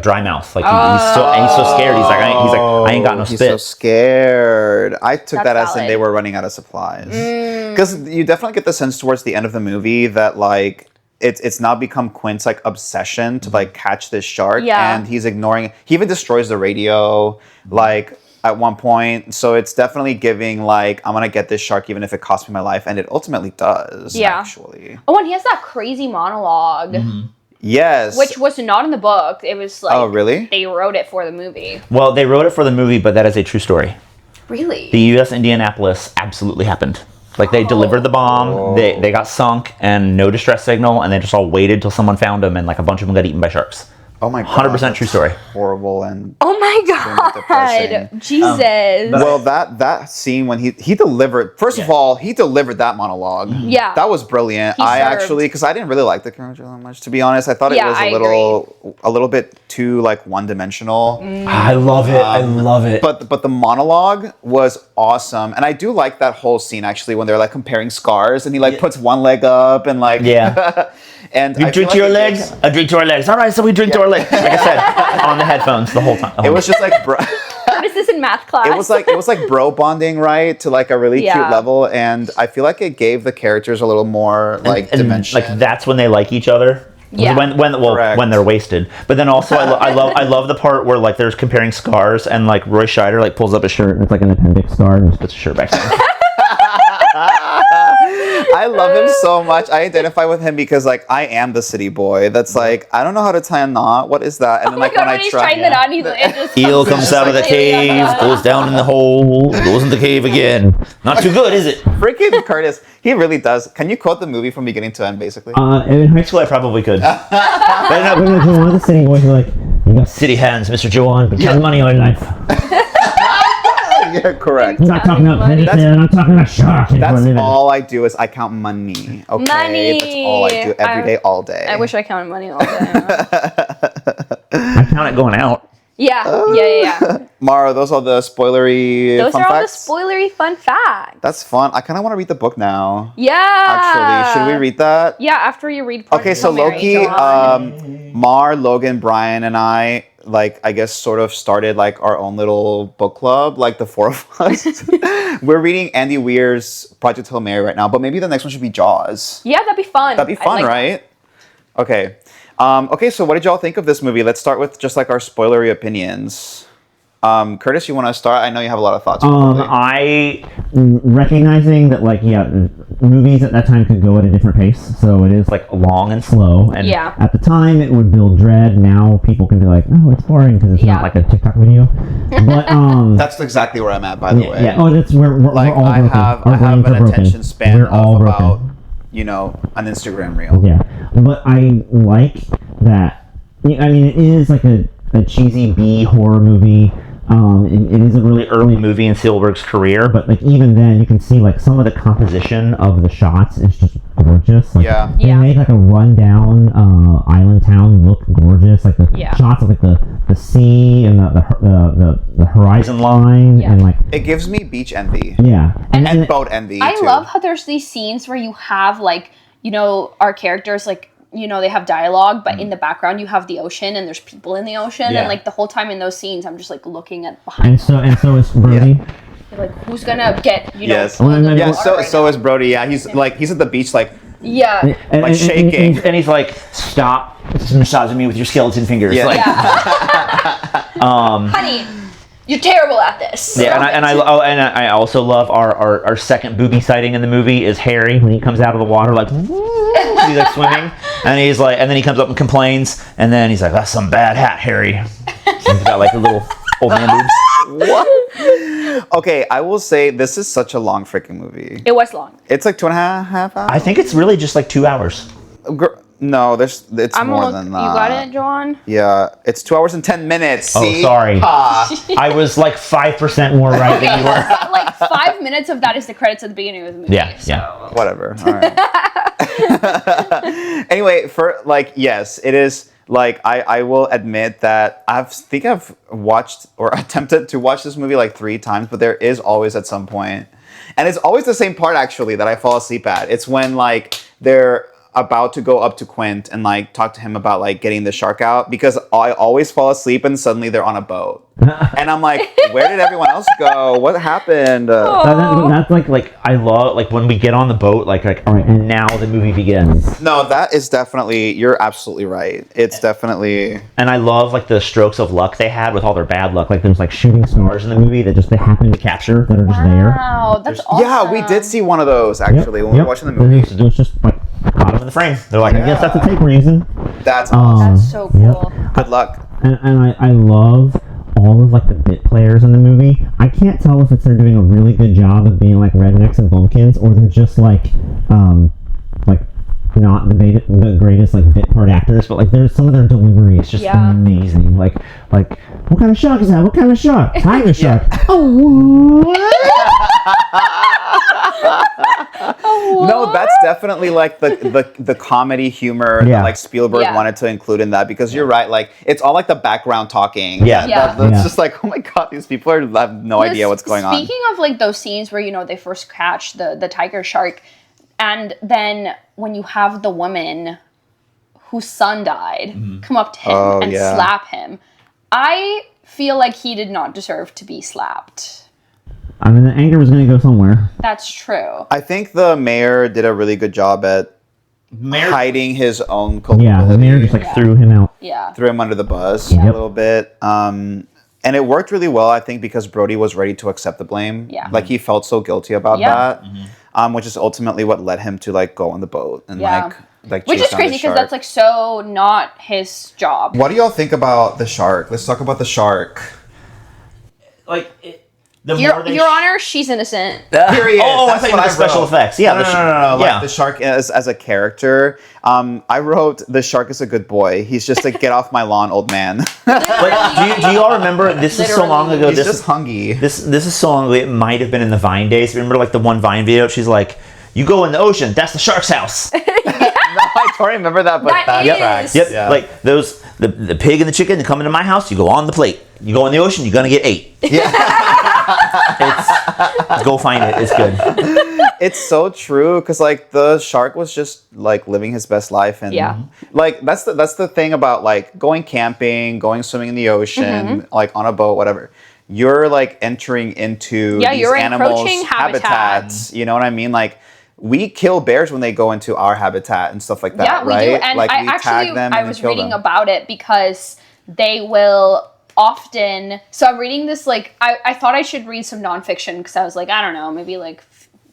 dry mouth. Like he's so scared. He's like I ain't got no spit. He's so scared. I took that as in valid. they were running out of supplies. Because you definitely get the sense towards the end of the movie that like it's now become Quint's like obsession to like catch this shark, and he's ignoring it. He even destroys the radio like at one point. So it's definitely giving like, I'm gonna get this shark even if it costs me my life, and it ultimately does. Actually. Oh, and he has that crazy monologue. Yes. Which was not in the book. It was like... Oh, really? They wrote it for the movie. Well, they wrote it for the movie, but that is a true story. Really? The U.S. Indianapolis absolutely happened. Like, they delivered the bomb, they got sunk, and no distress signal, and they just all waited till someone found them, and like a bunch of them got eaten by sharks. Oh my God. 100% true story. Horrible and... Oh my God. Jesus. Well, that scene when he delivered... First of all, he delivered that monologue. Yeah. That was brilliant. Because I didn't really like the character that much, to be honest. I thought it was a little bit too like one-dimensional. I love it. I love it. But the monologue was awesome. And I do like that whole scene, actually, when they're like comparing scars, and he like puts one leg up and like... Yeah. And you drink to your legs? I drink to our legs. All right, so we drink to our legs. Like I said, on the headphones the whole time. It was just like... Curtis is in math class. It was like bro bonding, right, to like a really cute level, and I feel like it gave the characters a little more like dimension. Like that's when they like each other. Yeah. When they're wasted. But then also I love the part where like there's comparing scars, and like Roy Scheider like pulls up a shirt and it's like an appendix scar and just puts a shirt back down. I love him so much. I identify with him because like I am the city boy. That's like I don't know how to tie a knot. What is that? And then like when I he's try, trying the knot, he's like, it just Eel comes out of the cave, goes down in the hole, goes in the cave again. Not too good, is it? freaking Curtis, he really does. Can you quote the movie from beginning to end, basically? In high school, I probably could. But no, one of the city boys like, you got city hands, Mr. Joan, but count money all your life. Yeah, correct. I'm not talking about medicine, I'm talking about sharks. That's all I do is I count money. Okay, Money. That's all I do every day, all day. I wish I counted money all day. I count it going out. Yeah. Mara, those are the spoilery Those fun are all facts? the spoilery fun facts. That's fun. I kind of want to read the book now. Yeah. Actually, should we read that? Yeah, after you read. Okay, so Loki, Mar, Logan, Brian, and I, like, I guess sort of started like our own little book club, like the four of us. We're reading Andy Weir's Project Hail Mary right now, but maybe the next one should be Jaws. Yeah, that'd be fun. That'd be fun, right? Okay. Okay, so what did y'all think of this movie? Let's start with just like our spoilery opinions. Curtis, you want to start? I know you have a lot of thoughts. I recognizing that like movies at that time could go at a different pace, so it is like long and slow. And at the time, it would build dread. Now people can be like, oh, it's boring because it's not like a TikTok video. But that's exactly where I'm at, by the way. Yeah. Oh, that's where we're like all broken. I have an attention span we're all of broken. about an Instagram reel. Yeah, but I like that. I mean, it is like a cheesy B horror movie. It is a really early movie in Spielberg's career, but like even then, you can see like some of the composition of the shots is just gorgeous. Like, they make like a rundown island town look gorgeous. Like the shots of like the sea and the horizon line and like it gives me beach envy. Yeah, and boat envy. I love how there's these scenes where you have like our characters like. They have dialogue, but in the background you have the ocean and there's people in the ocean. And like the whole time in those scenes, I'm just like looking at behind. And so is Brody. Like who's gonna get Yes. right so is Brody. Yeah, he's at the beach like and shaking. And he's like, stop massaging me with your skeleton fingers. Yeah. Like, honey, you're terrible at this. Yeah, and I also love our second booby sighting in the movie is Harry when he comes out of the water like he's like swimming, and he's like, and then he comes up and complains, and then he's like, that's some bad hat, Harry. He's got like a little old man boobs. What? Okay, I will say this is such a long freaking movie. It was long. It's like 2.5 hours. I think it's really just like 2 hours. No, it's more than that. You got it, Joan? Yeah, it's 2 hours and 10 minutes. See? Oh, sorry. I was like 5% more right than you were. Like 5 minutes of that is the credits at the beginning of the movie. Yeah. Whatever. All right. Anyway, for like, yes, it is. Like, I will admit that I've watched or attempted to watch this movie like 3 times, but there is always at some point, and it's always the same part actually that I fall asleep at. It's when like they're about to go up to Quint and like talk to him about like getting the shark out, because I always fall asleep and suddenly they're on a boat. And I'm like, where did everyone else go? What happened? That's like I love like when we get on the boat, like all right, and now the movie begins. No, that is definitely, you're absolutely right. It's definitely. And I love like the strokes of luck they had with all their bad luck. Like there's like shooting stars in the movie that they happen to capture that are just there. Wow, that's awesome. Yeah, we did see one of those actually when we were watching the movie. It was just like caught them in the frame. They're like, I guess that's a take reason. That's awesome. That's so cool. Good luck. And I love all of like the bit players in the movie. I can't tell if they're doing a really good job of being like rednecks and bumpkins, or they're just like not the greatest like bit part actors, but like there's some of their delivery is just amazing. Like what kind of shark is that? What kind of shark? Tiger shark. No, that's definitely like the comedy humor that like Spielberg wanted to include in that, because you're right, like it's all like the background talking. It's just like, oh my god, these people have no idea what's going on. Speaking of like those scenes where they first catch the tiger shark, and then when you have the woman whose son died come up to him and slap him, I feel like he did not deserve to be slapped. I mean, the anger was going to go somewhere. That's true. I think the mayor did a really good job at hiding his own culpability. Yeah, the mayor just like threw him out. Yeah. Threw him under the bus a little bit. And it worked really well, I think, because Brody was ready to accept the blame. Yeah. Like, he felt so guilty about that. which is ultimately what led him to like go on the boat and like which chase is down the crazy because shark. that's like so not his job. What do y'all think about the shark? Let's talk about the shark. Like, Your Honor, she's innocent. Period. Oh, That's I thought you what meant special wrote. effects. Yeah, No. yeah. Like the shark as a character. I wrote the shark is a good boy. He's just a get off my lawn old man. Like, do you all remember? This is so long ago. He's This just hungry. This is so long ago. It might have been in the Vine days. Remember, like the one Vine video? She's like, "You go in the ocean. That's the shark's house." No, I don't remember that, but That that is. tracks. Yep. Yeah. Like those, the pig and the chicken. They come into my house. You go on the plate. You go in the ocean. You're gonna get ate. Go find it. It's good. It's so true because like the shark was just like living his best life and like that's the thing about like going camping, going swimming in the ocean, like on a boat, whatever. You're like entering into these you're animals' encroaching habitats. You know what I mean? Like we kill bears when they go into our habitat and stuff like that. Yeah, we right? do. And like I we tag actually them I and was kill reading them. about it because they will often. So I'm reading this like I thought I should read some nonfiction because I was like, I don't know, maybe like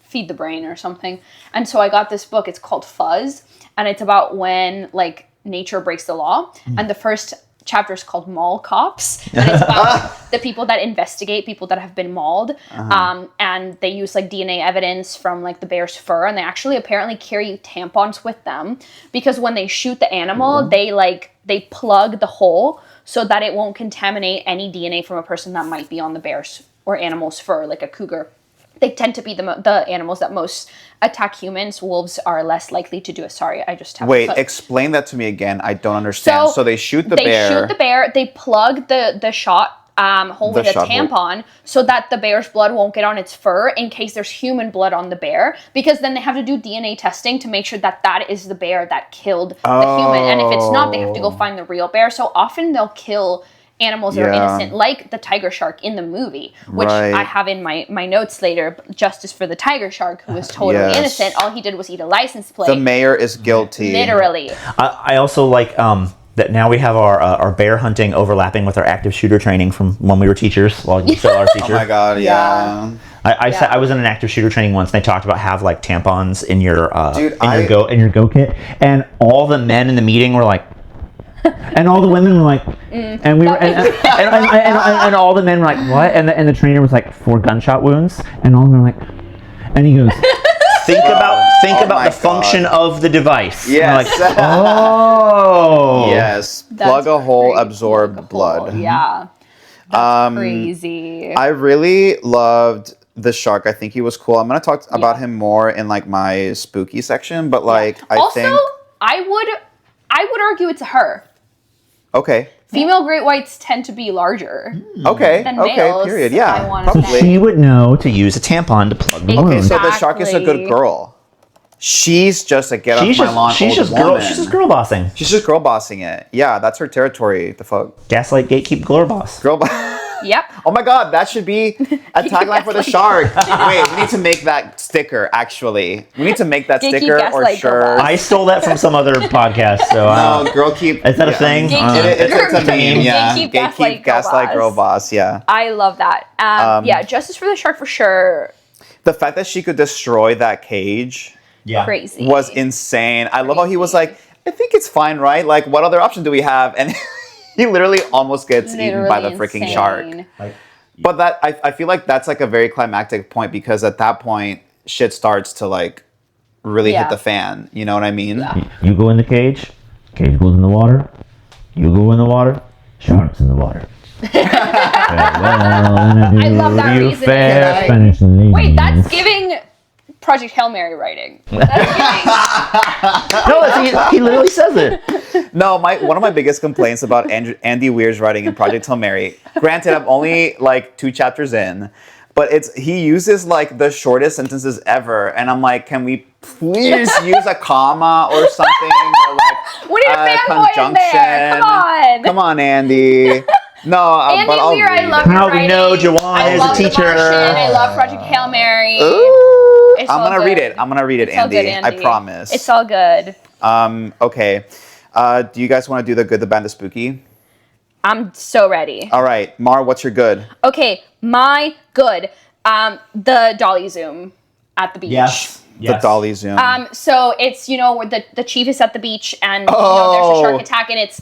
feed the brain or something. And so I got this book. It's called Fuzz, and it's about when like nature breaks the law. And the first chapter is called Mall Cops, and it's about the people that investigate people that have been mauled. And they use like DNA evidence from like the bear's fur, and they actually apparently carry tampons with them because when they shoot the animal, they plug the hole so that it won't contaminate any DNA from a person that might be on the bear's or animal's fur, like a cougar. They tend to be the animals that most attack humans. Wolves are less likely to do it. Sorry, I just have Wait, explain that to me again. I don't understand. So they shoot the bear. They shoot the bear. They plug the shot hole with a tampon so that the bear's blood won't get on its fur in case there's human blood on the bear. Because then they have to do DNA testing to make sure that that is the bear that killed the human. And if it's not, they have to go find the real bear. So often they'll kill animals that are innocent, like the tiger shark in the movie, which I have in my notes later. Justice for the tiger shark, who was totally innocent. All he did was eat a license plate. The mayor is guilty. Literally. I also like that now we have our bear hunting overlapping with our active shooter training from when we were teachers. While you still are teachers. Oh my god, yeah. I was in an active shooter training once, and they talked about have like tampons in your in your go kit, and all the men in the meeting were like. And all the women were like, and we were, and all the men were like, what? And the trainer was like, 4 gunshot wounds, and all of them were like, and he goes, think about the function of the device. Yes. Like, oh. Yes. Plug a hole, absorb blood. Yeah. That's crazy. I really loved the shark. I think he was cool. I'm gonna talk about him more in like my spooky section, but like I think I would argue it's a her. Okay. Female great whites tend to be larger. Okay. Than males, Period. Yeah. probably. She would know to use a tampon to plug the balloon. Okay, so the shark is a good girl. She's just a get off my lawn she's old just woman. she's just girl bossing. She's just girl bossing it. Yeah, that's her territory. The fuck. Gaslight, gatekeep, girl boss. Girl boss. Yep. Oh my god, that should be a tagline for the shark. Wait, we need to make that sticker, actually. We need to make that sticker or shirt. I stole that from some other podcast, so... no, girl keep... Is that a thing? It's a meme, yeah. Gatekeep, gaslight, girl boss, yeah. I love that. Yeah, justice for the shark for sure. The fact that she could destroy that cage Crazy. was insane. I love how he was like, I think it's fine, right? Like, what other option do we have? And... he literally almost gets eaten by the freaking shark. But that I feel like that's like a very climactic point because at that point shit starts to like really hit the fan. You know what I mean? Yeah. You go in the cage goes in the water. You go in the water, shark's in the water. I love that reasoning. Wait, that's giving Project Hail Mary writing. No, he literally says it. No, one of my biggest complaints about Andy Weir's writing in Project Hail Mary, granted I'm only like 2 chapters in, but he uses like the shortest sentences ever, and I'm like, can we please use a comma or something? Or like we need a fanboy in there. Come on, Andy. No, Andy but I'll Weir, I love How your we writing. know Joan is a teacher. I love Project Hail Mary. Ooh, It's I'm all gonna good. read it. I'm gonna read it, It's all Andy. good, Andy. I promise. It's all good. Okay. Do you guys want to do the good, the bad, the spooky? I'm so ready. All right, Mar, what's your good? Okay, my good. The dolly zoom. at the beach. Yes. The dolly zoom. So it's, where the chief is at the beach and there's a shark attack, and it's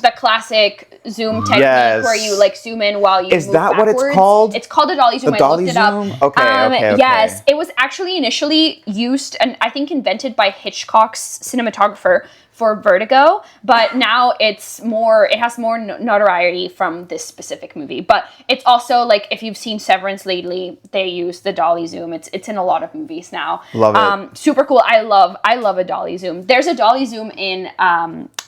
the classic zoom technique where you like zoom in while you move that backwards. What it's called? It's called a dolly zoom. The dolly I looked it up. Okay. Yes, it was actually initially used and I think invented by Hitchcock's cinematographer for Vertigo, but now it has more notoriety from this specific movie. But it's also like, if you've seen Severance lately, they use the dolly zoom. It's in a lot of movies now. Love it. Super cool. I love a dolly zoom. There's a dolly zoom in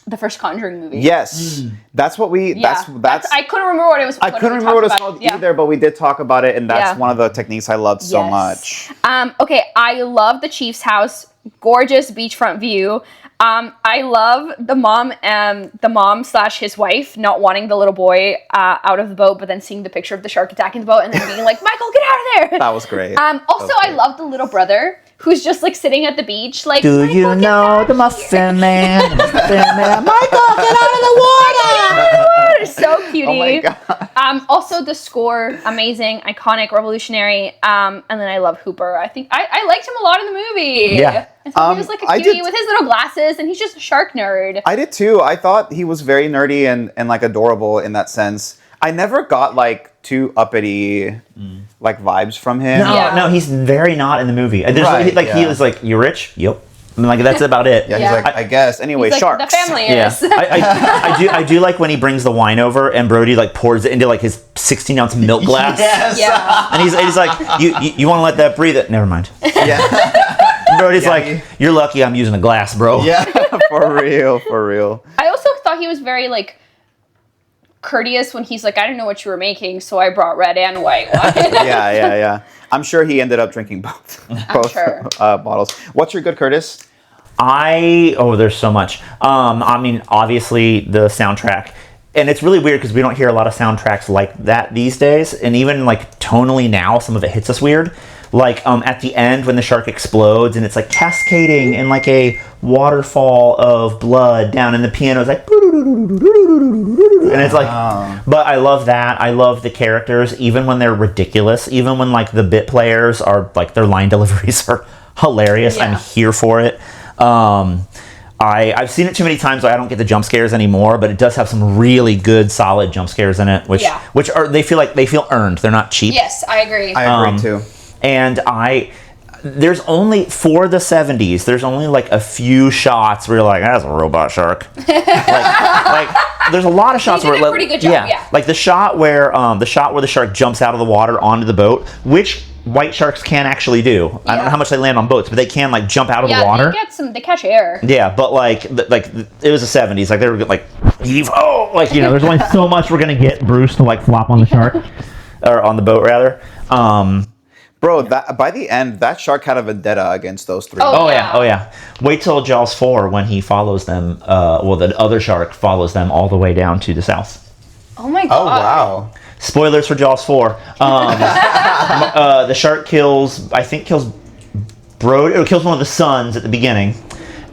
the first Conjuring movie. Yes, that's what we. Yeah. That's. I couldn't remember what it was. I couldn't remember what it was called either, but we did talk about it, and that's one of the techniques I loved so much. Okay, I love the chief's house. Gorgeous beachfront view. I love the mom / his wife not wanting the little boy out of the boat, but then seeing the picture of the shark attacking the boat and then being like, Michael, get out of there. That was great. Also, I love the little brother who's just like sitting at the beach, like, do you know the muffin man? Michael, get out of the water! So cutie. Oh my god. Also the score, amazing, iconic, revolutionary. And then I love Hooper. I think I liked him a lot in the movie. Yeah. I thought he was like a cutie with his little glasses, and he's just a shark nerd. I did too. I thought he was very nerdy and like adorable in that sense. I never got like too uppity like vibes from him. No, he's very not in the movie. He was like, you rich? Yep. And like that's about it. Yeah, he's like, I guess. Anyway, he's like, sharks. the family is. I do like when he brings the wine over and Brody like pours it into like his 16-ounce milk glass. Yes. Yeah. And he's like, you want to let that breathe? It. Never mind. Yeah. Brody's like, you're lucky I'm using a glass, bro. Yeah, for real. I also thought he was very like courteous when he's like, I didn't know what you were making, so I brought red and white wine. Yeah. I'm sure he ended up drinking both bottles. What's your good, Curtis? There's so much. I mean, obviously the soundtrack. And it's really weird because we don't hear a lot of soundtracks like that these days. And even like tonally now, some of it hits us weird. Like at the end when the shark explodes and it's like cascading in like a waterfall of blood down, and the piano is like, and it's like, but I love that. I love the characters, even when they're ridiculous, even when like the bit players are like, their line deliveries are hilarious. Yeah. I'm here for it. I've seen it too many times, so I don't get the jump scares anymore, but it does have some really good, solid jump scares in it, which they feel earned. They're not cheap. Yes, I agree. I agree too. And there's only, for the 70s, there's only like a few shots where you're like, that's a robot shark. like there's a lot of shots He did where a pretty good job, yeah. Like the shot where the shark jumps out of the water onto the boat, which white sharks can actually do. I don't know how much they land on boats, but they can like jump out of the water. They catch air. Yeah, but like it was the 70s. Like they were like, there's only so much we're gonna get Bruce to like flop on the shark or on the boat rather. Bro, that by the end, that shark had a vendetta against those three. Oh yeah. Wait till Jaws 4 when he follows them. The other shark follows them all the way down to the south. Oh my god. Oh wow. Spoilers for Jaws 4. The shark kills Brody, or kills one of the sons at the beginning,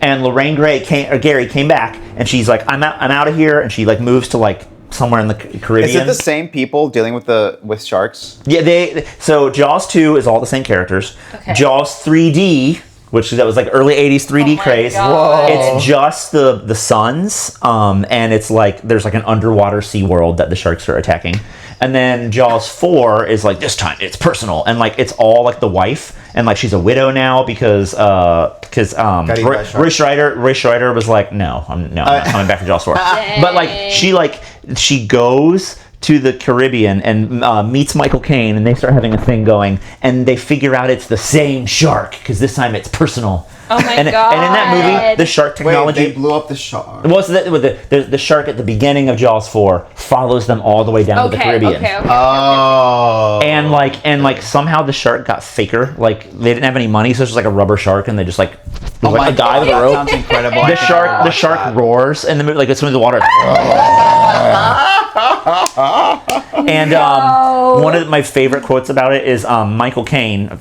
and Lorraine Gary came back, and she's like, I'm out of here, and she like moves to like somewhere in the Caribbean. Is it the same people dealing with sharks? Yeah, so Jaws 2 is all the same characters. Okay. Jaws 3D, that was like early 80s 3D craze. God. It's just the sons, and it's like there's like an underwater sea world that the sharks are attacking. And then Jaws 4 is like, this time it's personal, and like it's all like the wife, and like she's a widow now because Roy Schreider was like, no, I'm not coming back for Jaws 4. But like she goes to the Caribbean and meets Michael Caine, and they start having a thing going, and they figure out it's the same shark because this time it's personal. Oh my god! And in that movie, the shark technology. Wait, they blew up the shark. Well, so the shark at the beginning of Jaws 4 follows them all the way down to the Caribbean. Okay. And like somehow the shark got faker. Like they didn't have any money, so it's just like a rubber shark, and they just like a guy with a rope. That sounds incredible. The shark roars, and it's in the water. And one of my favorite quotes about it is Michael Caine,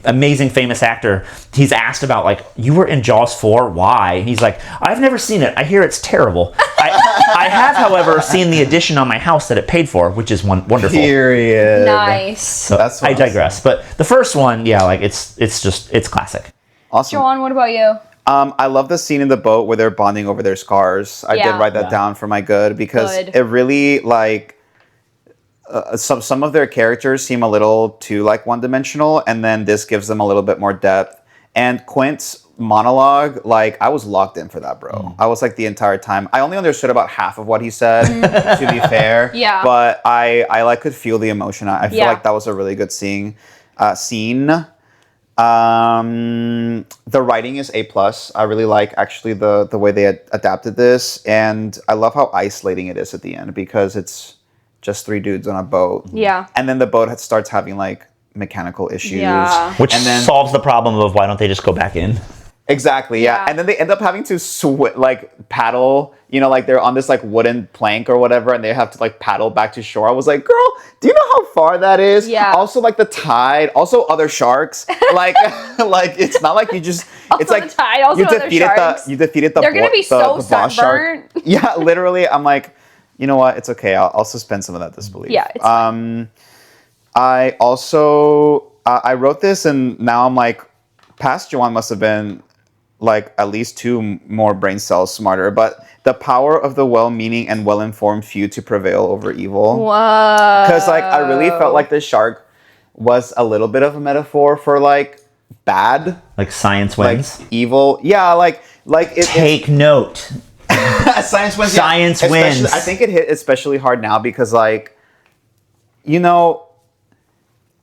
amazing famous actor, he's asked about like, you were in Jaws 4, why? And he's like, I've never seen it. I hear it's terrible. I have, however, seen the edition on my house that it paid for, which is wonderful. Period. Nice. So that's I digress. But the first one, yeah, like it's classic. Awesome. Joan, what about you? I love the scene in the boat where they're bonding over their scars. I did write that down for my good because it really like some of their characters seem a little too like one-dimensional, and then this gives them a little bit more depth. And Quint's monologue, like I was locked in for that, bro. I was like the entire time. I only understood about half of what he said, to be fair. Yeah. But I like could feel the emotion. I feel like that was a really good scene. The writing is A+. I really like actually the way they adapted this, and I love how isolating it is at the end because it's just 3 dudes on a boat. Yeah. And then the boat starts having like mechanical issues. Yeah. Which solves the problem of why don't they just go back in? Exactly, yeah. And then they end up having to paddle, you know, like they're on this like wooden plank or whatever, and they have to like paddle back to shore. I was like, girl, do you know how far that is? Yeah. Also like the tide, also other sharks. Like like it's not like you just it's like the tide, also you defeated the They're gonna be so boss shark. sunburnt. Yeah, literally, I'm like, you know what? It's okay. I'll suspend some of that disbelief. Yeah, it's fine. I also I wrote this, and now I'm like, past Joan must have been like at least 2 more brain cells smarter. But the power of the well-meaning and well-informed few to prevail over evil. Whoa. Because like I really felt like the shark was a little bit of a metaphor for like bad, like science wins, like evil. Yeah, like it. Take note. Science wins. Science wins. I think it hit especially hard now because, like, you know,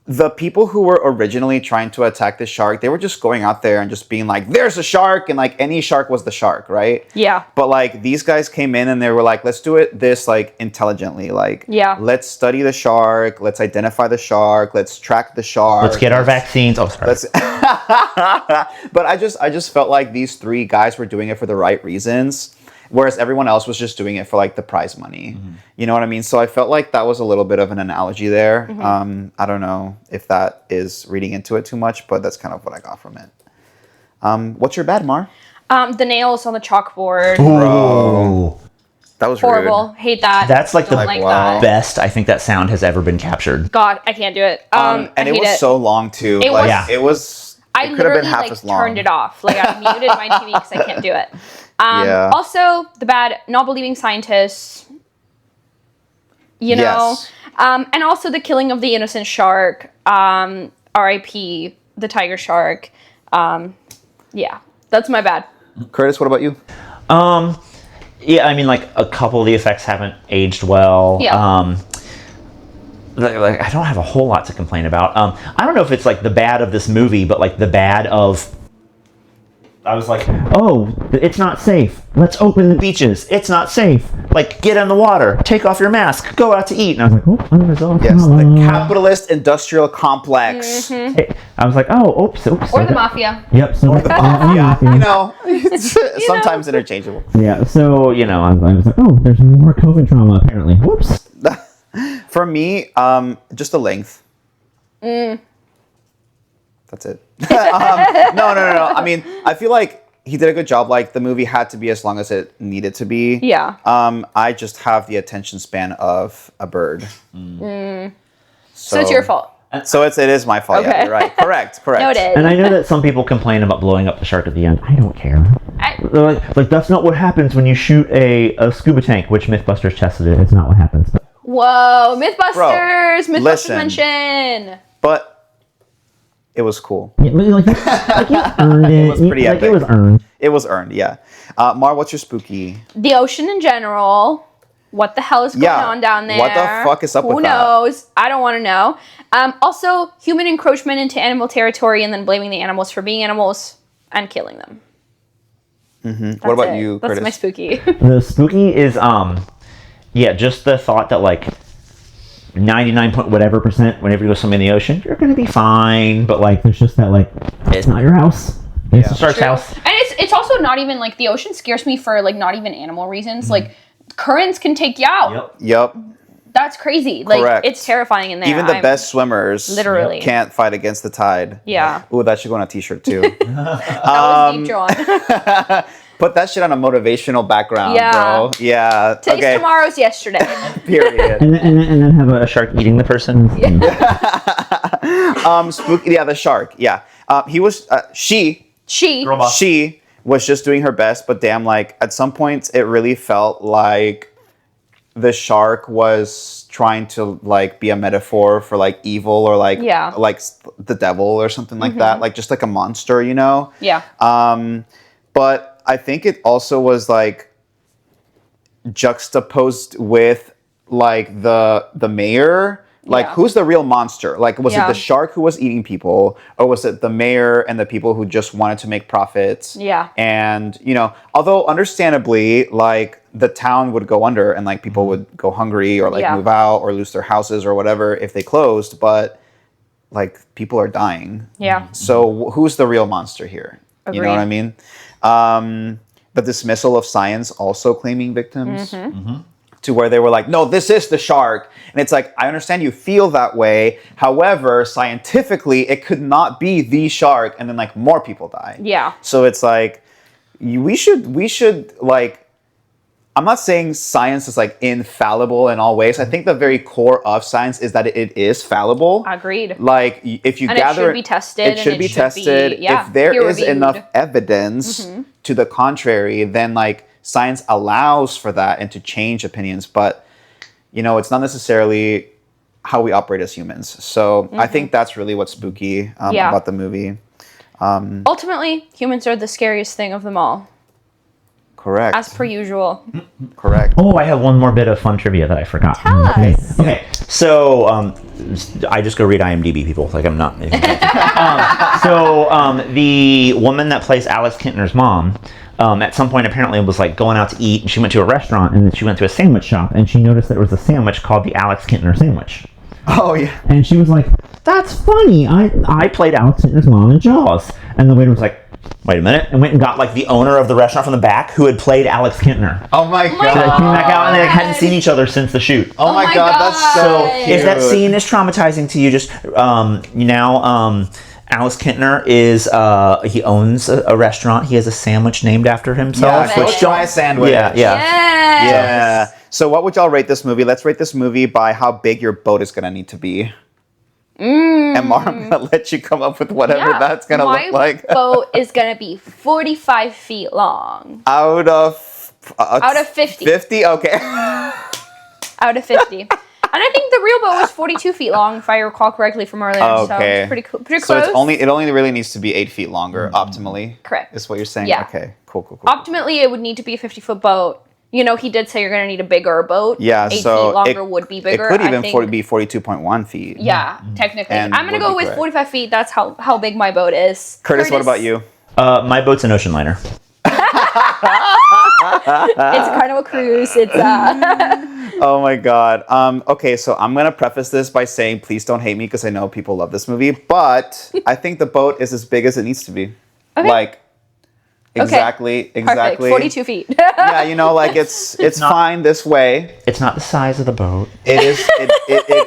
the people who were originally trying to attack the shark, they were just going out there and just being like, there's a shark, and like any shark was the shark, right? Yeah. But like these guys came in and they were like, let's do it this like intelligently. Like, let's study the shark, let's identify the shark, let's track the shark. Let's get our vaccines. Oh, sorry. But I just felt like these 3 guys were doing it for the right reasons. Whereas everyone else was just doing it for like the prize money. You know what I mean? So I felt like that was a little bit of an analogy there. I don't know if that is reading into it too much, but that's kind of what I got from it. What's your bad, Mar? The nails on the chalkboard. Bro. That was horrible. Rude. Hate that. That's like the that. best I think that sound has ever been captured. God, I can't do it. And it was so long too. It was. I literally like turned it off. Like I muted my TV because I can't do it. Also, the bad, not believing scientists. You know, and also the killing of the innocent shark. R.I.P. the tiger shark. Yeah, that's my bad. Curtis, what about you? Yeah, I mean, like a couple of the effects haven't aged well. Yeah. Like I don't have a whole lot to complain about. I don't know if it's like the bad of this movie, but like the bad of. I was like, oh, it's not safe. Let's open the beaches. It's not safe. Like, get in the water. Take off your mask. Go out to eat. And I was like, oh, unresolved. Yes, the capitalist industrial complex. I was like, oh, oops. Or the mafia. Yep. So or the mafia. You know, sometimes interchangeable. Yeah. So, you know, I was like, oh, there's more COVID trauma apparently. Whoops. For me, just the length. That's it. No. I mean, I feel like he did a good job. Like the movie had to be as long as it needed to be. Yeah. I just have the attention span of a bird. So it's your fault. So it is my fault. Okay. Yeah, you're right. Correct. Noted. And I know that some people complain about blowing up the shark at the end. I don't care. They're like that's not what happens when you shoot a scuba tank, which Mythbusters tested it. It's not what happens. Whoa, Mythbusters! Bro, Mythbusters mention. But it was cool. Yeah, like you earned it. It was pretty epic. It was earned. It was earned, yeah. Mar, what's your spooky? The ocean in general. What the hell is going on down there? What the fuck is up with that? Who knows? I don't want to know. Also, human encroachment into animal territory and then blaming the animals for being animals and killing them. What about you, Curtis? That's my spooky. The spooky is, just the thought that, like, 99% whenever you go swim in the ocean, you're going to be fine. But, like, there's just that, like, it's not your house. It's the shark's house. And it's also not even, like, the ocean scares me for, like, not even animal reasons. Like, currents can take you out. Yep. That's crazy. Like, Correct. it's terrifying in there. Even the best swimmers literally can't fight against the tide. Yeah. Ooh, that should go on a t-shirt too. That was deep, Joan. Put that shit on a motivational background, Yeah. bro. Yeah. Today's tomorrow's yesterday. Period. and then have a shark eating the person. Spooky. Yeah, the shark. Yeah. He was. She was just doing her best, but damn, like at some points, it really felt like the shark was trying to like be a metaphor for like evil or like like the devil or something like that, like just like a monster, you know? Yeah. But I think it also was like juxtaposed with like the mayor. Like, who's the real monster? Like, was it the shark who was eating people, or was it the mayor and the people who just wanted to make profits? Yeah. And, you know, although understandably, like, the town would go under and, like, people would go hungry or, like, move out or lose their houses or whatever if they closed, but, like, people are dying. Yeah. So who's the real monster here? Agreed. You know what I mean? The dismissal of science also claiming victims. To where they were like, no, this is the shark. And it's like, I understand you feel that way. However, scientifically, it could not be the shark. And then like more people die. Yeah. So it's like, we should like, I'm not saying science is like infallible in all ways. I think the very core of science is that it is fallible. Agreed. Like if you gather, it should be tested. It should be tested. If there is enough evidence to the contrary, then like, science allows for that and to change opinions, but you know, it's not necessarily how we operate as humans. So I think that's really what's spooky about the movie. Ultimately, humans are the scariest thing of them all. Correct. As per usual. Correct. Oh, I have one more bit of fun trivia that I forgot. Tell us. Okay, so I just go read IMDb, people. Like I'm not. The woman that plays Alex Kintner's mom, at some point apparently was like going out to eat, and she went to a restaurant, and then she went to a sandwich shop, and she noticed there was a sandwich called the Alex Kintner sandwich. Oh yeah. And she was like, "That's funny. I played Alex Kintner's mom in Jaws." And the waiter was like, "Wait a minute," and went and got like the owner of the restaurant from the back who had played Alex Kintner. Oh my god. So they came back out and they hadn't seen each other since the shoot. Oh my god, that's so cute. If that scene is traumatizing to you, just Alex Kintner is he owns a restaurant. He has a sandwich named after himself. Yeah, which try a sandwich. Yeah. So what would y'all rate this movie? Let's rate this movie by how big your boat is gonna need to be. And Mar, I'm gonna let you come up with whatever that's gonna look like. My boat is gonna be 45 feet long. Out of 50. 50? Okay. Out of 50. And I think the real boat was 42 feet long, if I recall correctly from earlier. Okay. So it's pretty close. So it only really needs to be 8 feet longer, optimally. Correct. Is what you're saying? Yeah. Okay. Cool. Optimally, it would need to be a 50-foot boat. You know, he did say you're going to need a bigger boat. Yeah, 8 feet so longer would be bigger. It could even be 42.1 feet. Yeah, technically. And I'm going to go with correct. 45 feet. That's how big my boat is. Curtis, what about you? My boat's an ocean liner. It's a Carnival cruise. It's Oh my god. Okay, so I'm gonna preface this by saying, please don't hate me because I know people love this movie, but I think the boat is as big as it needs to be. Okay. Like exactly. Perfect. 42 feet. Yeah, you know, like it's fine this way. It's not the size of the boat. It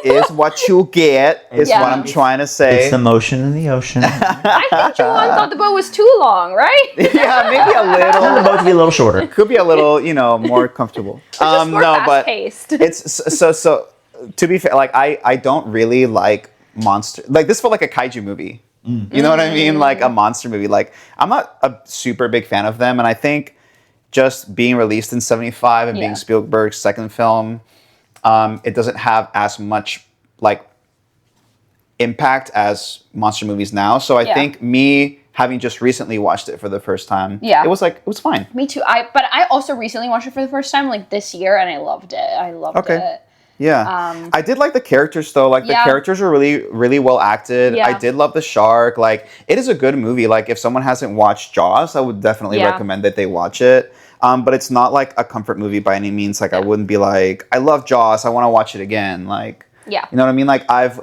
is what you get. Is what I'm trying to say. It's the motion in the ocean. I think Joan thought the boat was too long, right? Yeah, maybe a little. The boat to be a little shorter. Could be a little, more comfortable. Just more fast-paced. It's so. To be fair, like I don't really like monster. Like this felt like a kaiju movie. You know what I mean? Like a monster movie. Like I'm not a super big fan of them, and I think just being released in '75 and being Spielberg's second film, it doesn't have as much like impact as monster movies now. So I think me having just recently watched it for the first time, it was fine. Me too. But I also recently watched it for the first time like this year, and I loved it. I loved it. Yeah. I did like the characters though. Like the characters were really, really well acted. Yeah. I did love the shark. Like it is a good movie. Like if someone hasn't watched Jaws, I would definitely recommend that they watch it. But it's not like a comfort movie by any means. Like I wouldn't be like, I love Jaws, I want to watch it again. Like, you know what I mean? Like I've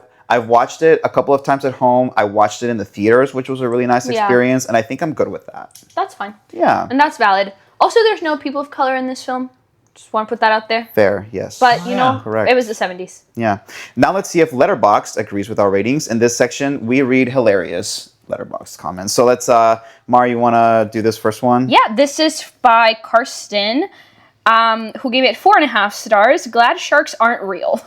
watched it a couple of times at home. I watched it in the theaters, which was a really nice experience. And I think I'm good with that. That's fine. Yeah. And that's valid. Also, there's no people of color in this film. Just want to put that out there. Fair, yes. But, you know, correct. it was the 70s. Yeah. Now let's see if Letterboxd agrees with our ratings. In this section, we read hilarious Letterboxd comments. So let's, Mara, you want to do this first one? Yeah, this is by Karsten, who gave it 4.5 stars. Glad sharks aren't real.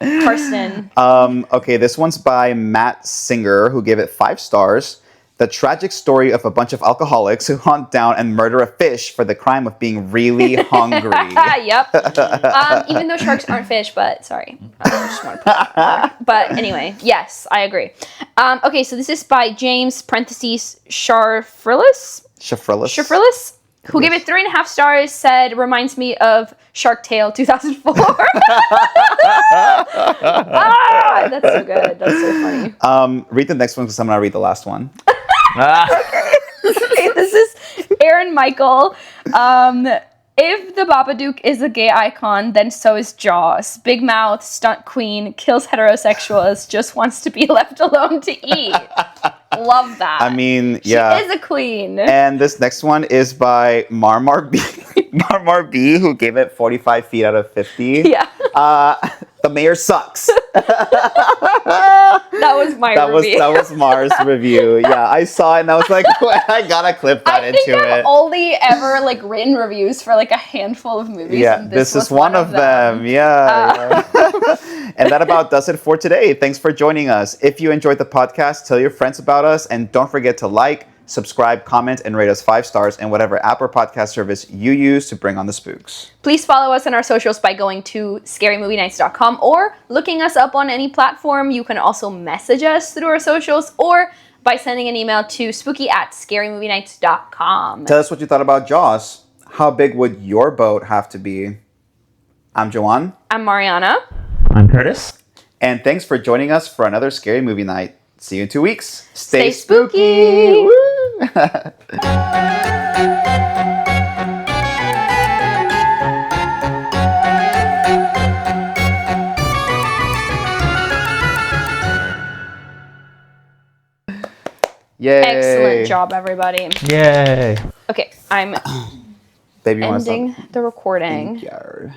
Karsten. Okay, this one's by Matt Singer, who gave it 5 stars. The tragic story of a bunch of alcoholics who hunt down and murder a fish for the crime of being really hungry. Yep. Even though sharks aren't fish, but sorry. I just want to put that. But anyway, yes, I agree. Okay, so this is by James, parentheses, Shafrillis, who gave it 3.5 stars, said, reminds me of Shark Tale 2004. That's so good. That's so funny. Read the next one because I'm going to read the last one. Okay, this is Aaron Michael. If the Babadook is a gay icon, then so is Jaws. Big mouth, stunt queen, kills heterosexuals, just wants to be left alone to eat. Love that. I mean, yeah. She is a queen. And this next one is by Marmar B. Marmar B, who gave it 45 feet out of 50. Yeah. The mayor sucks. That was my review. That was Mars' review. Yeah, I saw it and I was like, I gotta clip that into it. I think I've only ever written reviews for a handful of movies. Yeah, and this is one of them. Yeah. And that about does it for today. Thanks for joining us. If you enjoyed the podcast, tell your friends about us, and don't forget to like, subscribe, comment, and rate us 5 stars in whatever app or podcast service you use to bring on the spooks. Please follow us on our socials by going to scarymovienights.com or looking us up on any platform. You can also message us through our socials or by sending an email to spooky@scarymovienights.com. Tell us what you thought about Jaws. How big would your boat have to be? I'm Joan. I'm Mariana. I'm Curtis. And thanks for joining us for another Scary Movie Night. See you in 2 weeks. Stay spooky. Woo! Yay. Excellent job, everybody. Yay. Okay, I'm Baby, you wanna stop? ending the recording. Yard.